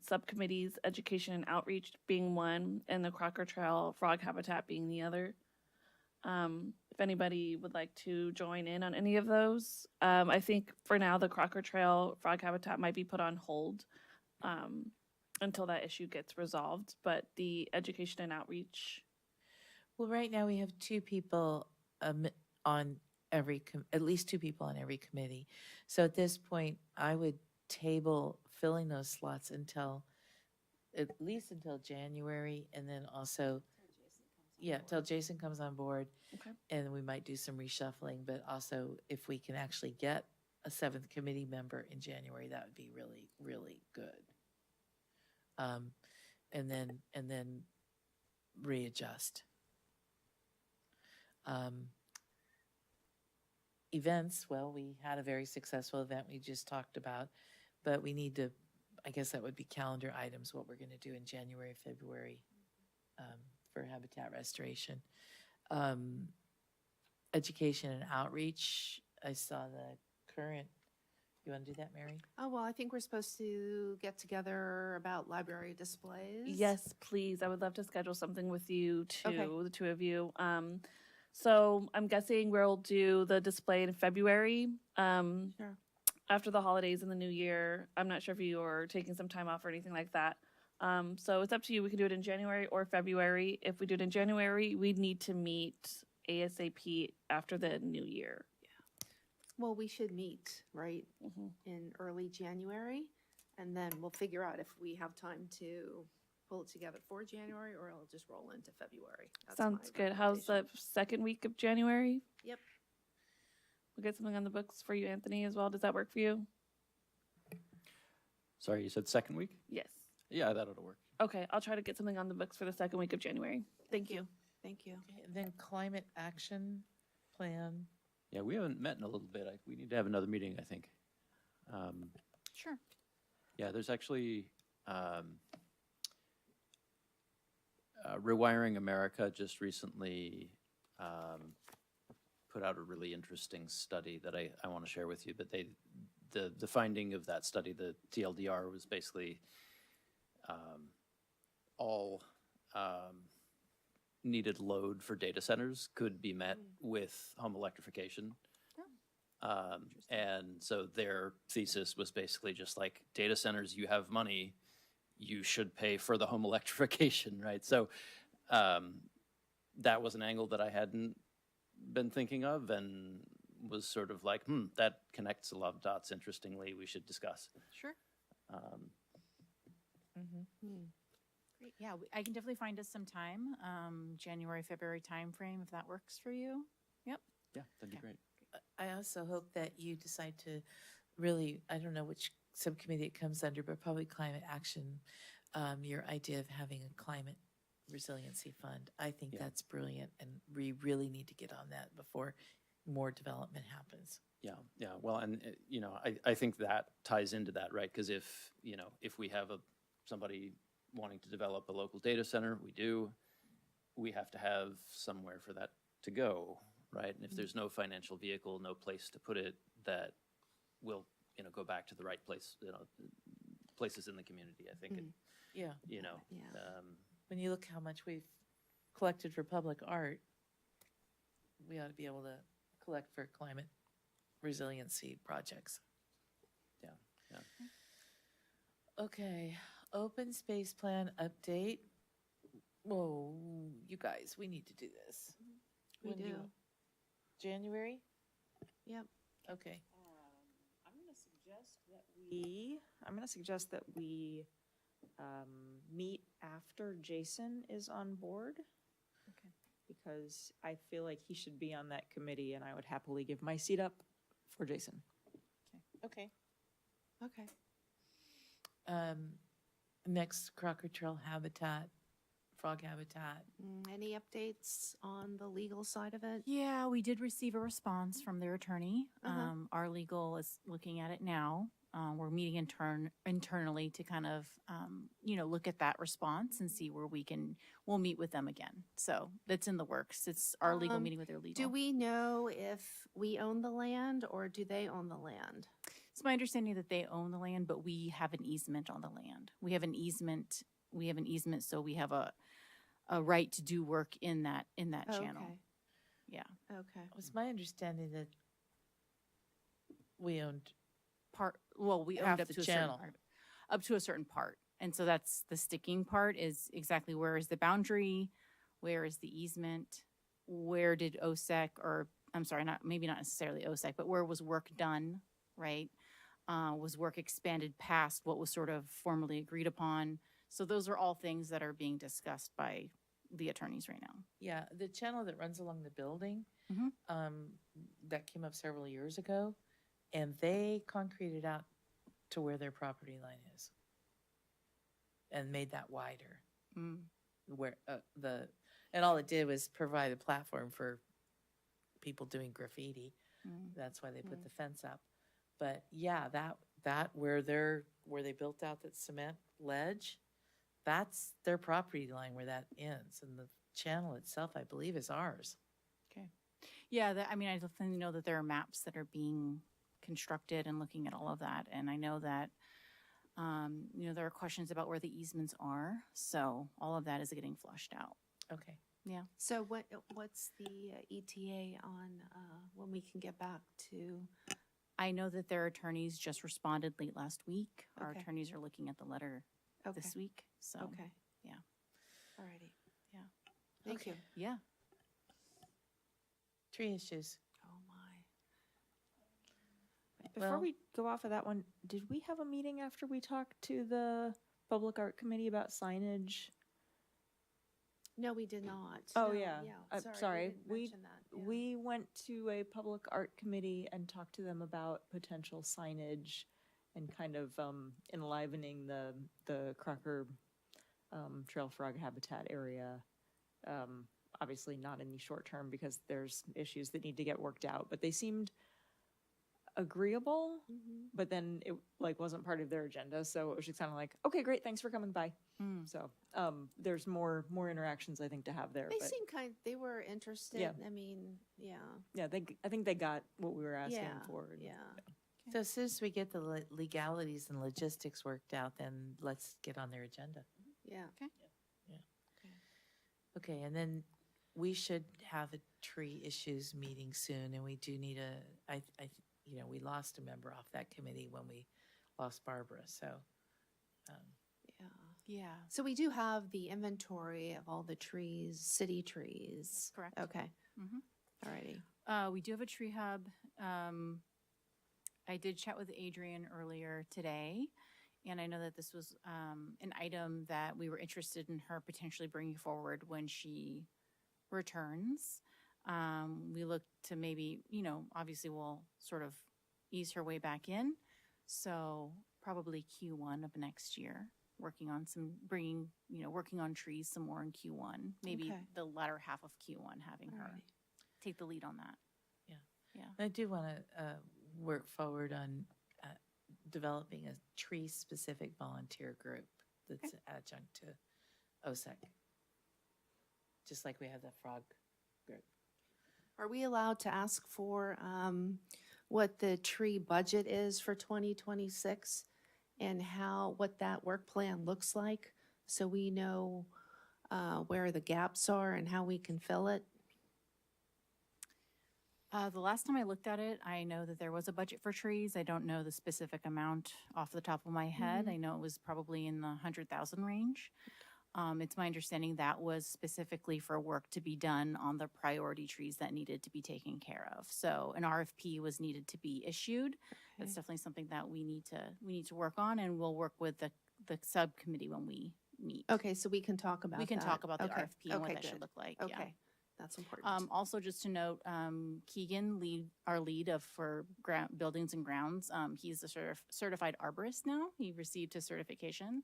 subcommittees, education and outreach being one, and the Crocker Trail frog habitat being the other. If anybody would like to join in on any of those, I think for now the Crocker Trail frog habitat might be put on hold until that issue gets resolved. But the education and outreach. Well, right now we have 2 people on every, at least 2 people on every committee. So at this point, I would table filling those slots at least until January, and then also, till Jason comes on board. Okay. And we might do some reshuffling, but also if we can actually get a 7th committee member in January, that would be really, really good. And then readjust. Events, well, we had a very successful event we just talked about, but we need to, I guess that would be calendar items, what we're going to do in January, February for habitat restoration. Education and outreach, I saw the current, you want to do that, Mary? Oh, well, I think we're supposed to get together about library displays. Yes, please. I would love to schedule something with you too, Okay. the 2 of you. So I'm guessing we'll do the display in February. Sure. After the holidays and the new year. I'm not sure if you are taking some time off or anything like that. So it's up to you. We can do it in January or February. If we do it in January, we need to meet ASAP after the new year. Well, we should meet, right, Mhm. in early January, and then we'll figure out if we have time to pull it together for January, or it'll just roll into February. That's Sounds my good. How's the recommendation. second week of January? Yep. We'll get something on the books for you, Anthony, as well. Does that work for you? Sorry, you said second week? Yes. Yeah, that'll work. Okay, I'll try to get something on the books for the second week of January. Thank you. Thank you. Okay, and then climate action plan. Yeah, we haven't met in a little bit. We need to have another meeting, I think. Sure. Yeah, there's actually, Rewiring America just recently put out a really interesting study that I want to share with you. But the finding of that study, the TLDR, was basically all needed load for data centers could be met with home electrification. And so their thesis was basically just like, data centers, you have money, you should pay for the home electrification, right? So that was an angle that I hadn't been thinking of, and was sort of like, that connects a lot of dots. Interestingly, we should discuss. Sure. Great. Yeah, I can definitely find us some time, January, February timeframe, if that works for you. Yep. Yeah, that'd be great. I also hope that you decide to really, I don't know which subcommittee it comes under, but probably climate action, your idea of having a climate resiliency fund. I think Yeah. that's brilliant, and we really need to get on that before more development happens. Yeah. Well, and I think that ties into that, right? Because if we have somebody wanting to develop a local data center, we have to have somewhere for that to go, right? And if there's no financial vehicle, no place to put it, that will go back to the right place, places in the community. I think Yeah. Yeah. When you look how much we've collected for public art, we ought to be able to collect for climate resiliency projects. Yeah. Okay, open space plan update. Whoa, you guys, we need to do this. We When do. January? Yep. Okay. I'm going to suggest that we meet after Jason is on board. Okay. Because I feel like he should be on that committee, and I would happily give my seat up for Jason. Okay. Okay. Next, Crocker Trail habitat, frog habitat. Any updates on the legal side of it? Yeah, we did receive a response from their attorney. Uh-huh. Our legal is looking at it now. We're meeting internally to kind of, look at that response and see where we'll meet with them again. So that's in the works. It's our legal meeting with their legal. Do we know if we own the land or do they own the land? It's my understanding that they own the land, but we have an easement on the land. We have an easement, so we have a right to do work in that channel. Okay. Yeah. Okay. It was my understanding that we owned, We Half owned up the to a channel. certain part. Up to a certain part. And so that's the sticking part, is exactly where is the boundary, where is the easement, where did OSEC, or I'm sorry, maybe not necessarily OSEC, but where was work done, right? Was work expanded past what was sort of formally agreed upon? So those are all things that are being discussed by the attorneys right now. yeah, the channel that runs along the building, Mhm. that came up several years ago, and they concreted out to where their property line is and made that wider. Where and all it did was provide a platform for people doing graffiti. That's why they put the fence up. But yeah, that where they built out that cement ledge, that's their property line where that ends, and the channel itself, I believe, is ours. Okay. Yeah, I definitely know that there are maps that are being constructed and looking at all of that. And I know that, there are questions about where the easements are. So all of that is getting flushed out. Okay. Yeah. So what's the ETA on when we can get back to? I know that their attorneys just responded late last week. Our Okay. attorneys are looking at the letter Okay. this week. So, Okay. yeah. Alrighty. Yeah. Thank Okay. you. Yeah. Tree issues. Oh my. Before Well- we go off of that one, did we have a meeting after we talked to the Public Art Committee about signage? No, we did not. Oh, No, yeah. Sorry, didn't we- mention that. Yeah. We went to a Public Art Committee and talked to them about potential signage and kind of enlivening the Crocker Trail Frog Habitat area. Obviously not in the short term because there's issues that need to get worked out, but they seemed agreeable, but then it wasn't part of their agenda, so it was just kind of like, okay, great, thanks for coming by. So, there's more interactions I think to have there, They but seem they were interested. Yeah. I mean, yeah. yeah, I think they got what we were asking Yeah, for. and- yeah. So as soon as we get the legalities and logistics worked out, then let's get on their agenda. Yeah. Okay, and then we should have a tree issues meeting soon, and we do need we lost a member off that committee when we lost Barbara, so. Yeah. Yeah. So we do have the inventory of all the trees, city trees. Correct. Okay. Mhm. Alrighty. We do have a tree hub. I did chat with Adrian earlier today, and I know that this was an item that we were interested in her potentially bringing forward when she returns. We look to maybe, obviously we'll sort of ease her way back in. So probably Q1 of next year, working on working on trees some more in Q1, maybe Okay. the latter half of Q1, having her Alrighty. take the lead on that. I do want to work forward on developing a tree-specific volunteer group that's adjunct to OSEC, just like we have the frog group. Are we allowed to ask for what the tree budget is for 2026 and what that work plan looks like, so we know where the gaps are and how we can fill it? The last time I looked at it, I know that there was a budget for trees. I don't know the specific amount off the top of my head. I know it was probably in the 100,000 range. It's my understanding that was specifically for work to be done on the priority trees that needed to be taken care of. So an RFP was needed to be issued. That's definitely something that we need to work on, and we'll work with the subcommittee when we meet. Okay, so we can talk about We can that. talk about the Okay. RFP and what Okay, that should good. look like. Okay, Yeah. that's important. Also, just to note, Keegan, our lead for buildings and grounds, he's a certified arborist now. He received his certification,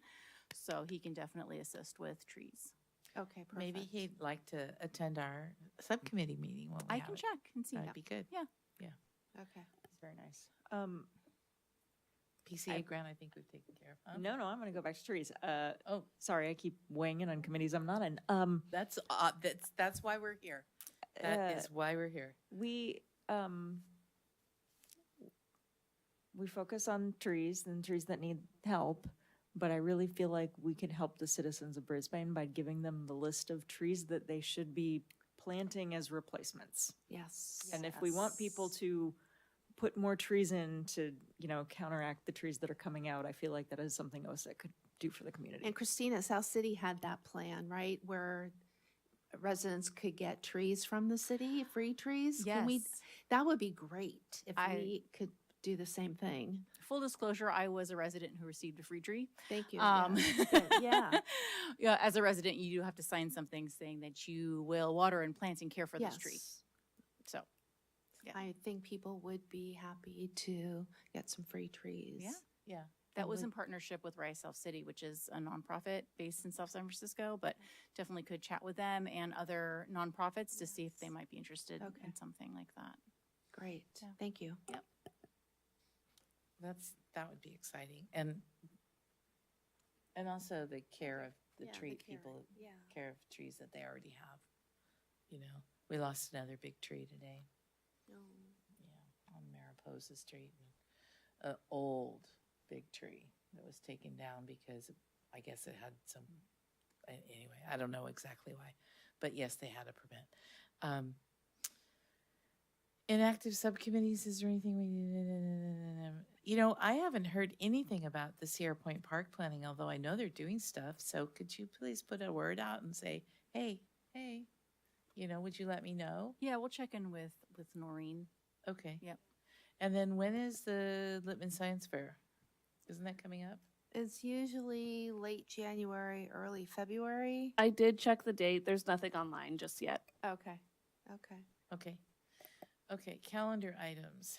so he can definitely assist with trees. Okay, perfect. Maybe he'd like to attend our subcommittee meeting when we I have can it. check and see. That'd be good. Okay. It's very nice. PCA grant, I think we've taken care of. Huh? No, I'm going to go back to trees. Oh, Sorry, I keep weighing in on committees. I'm not an, that's why we're here. That is why we're here. we focus on trees and trees that need help, but I really feel like we can help the citizens of Brisbane by giving them the list of trees that they should be planting as replacements. Yes. And if we want people to put more trees in to, counteract the trees that are coming out, I feel like that is something OSEC could do for the community. And Christina, South City had that plan, right, where residents could get trees from the city, free trees? Can we? That would be great if we could do the same thing. Full disclosure, I was a resident who received a free tree. Thank you. Um, Yeah. Yeah, as a resident, you do have to sign something saying that you will water and plant and care for this tree. Yes. So, yeah. I think people would be happy to get some free trees. Yeah. That was in partnership with Rise South City, which is a nonprofit based in South San Francisco, but definitely could chat with them and other nonprofits to see if they might be interested Okay. in something like that. Great. Yeah. Thank you. That would be exciting. And also the care of the tree people, Yeah. care of trees that they already have. We lost another big tree today. Yeah, on Mariposa Street. An old big tree that was taken down because I guess it had some, anyway, I don't know exactly why. But yes, they had a permit. Inactive subcommittees, is there anything we need? I haven't heard anything about the Sierra Point Park planning, although I know they're doing stuff. So could you please put a word out and say, hey, would you let me know? Yeah, we'll check in with Noreen. Okay. Yep. And then when is the Lippman Science Fair? Isn't that coming up? It's usually late January, early February. I did check the date. There's nothing online just yet. Okay. Okay, calendar items.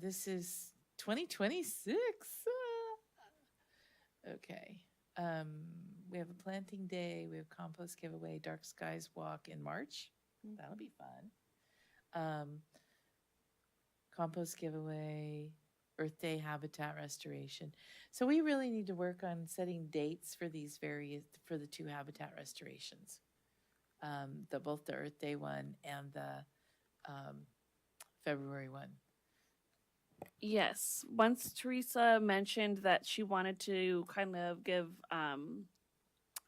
This is 2026. Okay. We have a planting day. We have compost giveaway, dark skies walk in March. That'll be fun. Compost giveaway, Earth Day habitat restoration. So we really need to work on setting dates for for the two habitat restorations. Both the Earth Day one and the February one. Yes. Once Teresa mentioned that she wanted to kind of give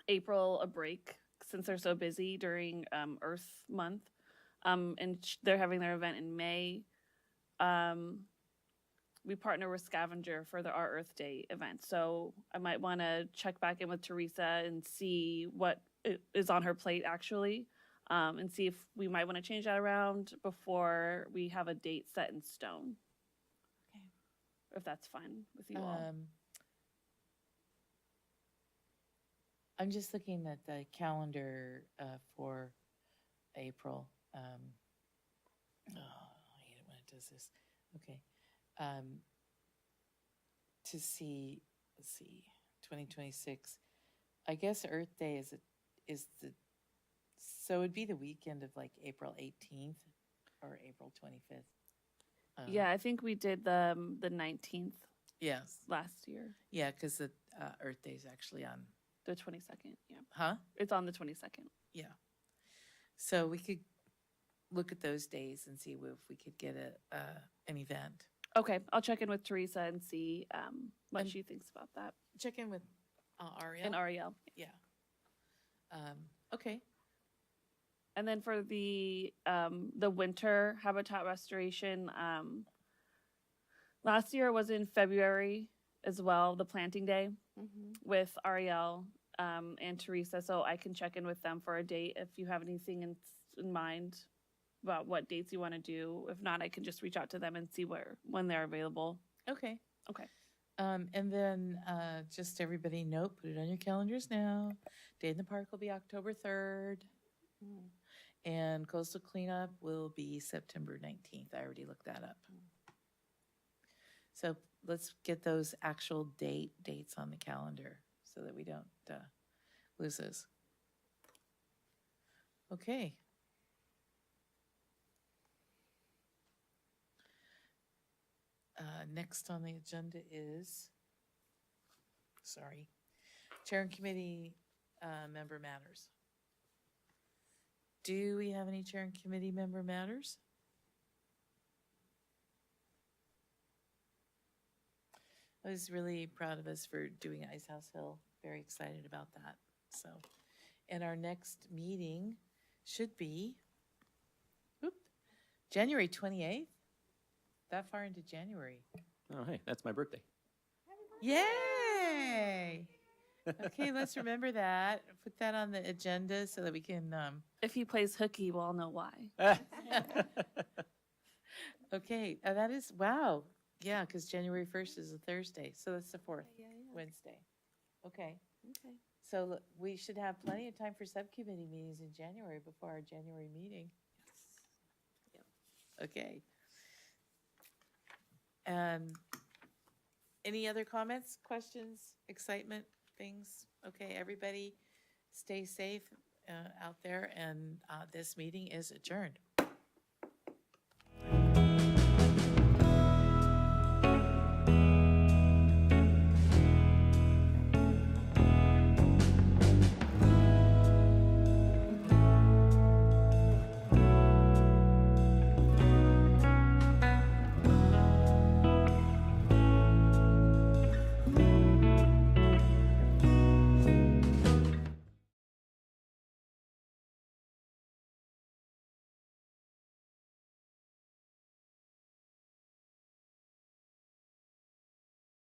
April a break since they're so busy during Earth Month, and they're having their event in May. We partner with Scavenger for our Earth Day event. So I might want to check back in with Teresa and see what is on her plate actually, and see if we might want to change that around before we have a date set in stone. Okay. If that's fine with you all. I'm just looking at the calendar for April. I hate it when it does this. Okay. To see, let's see, 2026. I guess Earth Day so it'd be the weekend of like April 18th or April 25th. Yeah, I think we did the 19th Yes. last year. Yeah, because the Earth Day is actually on. The 22nd, yeah. Huh? It's on the 22nd. Yeah. So we could look at those days and see if we could get an event. Okay, I'll check in with Teresa and see what And- she thinks about that. Check in with Ariel. And Ariel. Yeah. Okay. And then for the winter habitat restoration, last year was in February as well, the planting day with Ariel and Teresa. So I can check in with them for a date if you have anything in mind about what dates you want to do. If not, I can just reach out to them and see when they're available. Okay. Okay. And then just everybody note, put it on your calendars now. Day in the Park will be October 3rd. And coastal cleanup will be September 19th. I already looked that up. So let's get those actual dates on the calendar so that we don't lose those. Okay. Next on the agenda is, Chair and Committee member matters. Do we have any Chair and Committee member matters? I was really proud of us for doing Ice House Hill. Very excited about that. So, and our next meeting should be January 28th. That far into January. Oh, hey, that's my birthday. Yay! Okay, let's remember that. Put that on the agenda so that we can. If he plays hooky, we'll all know why. Okay, that is wow. Yeah, because January 1st is a Thursday, so that's the 4th Wednesday. Okay. Okay. So we should have plenty of time for subcommittee meetings in January before our January meeting. Yes. Yep. Okay. Any other comments, questions, excitement, things? Okay, everybody stay safe out there, and this meeting is adjourned.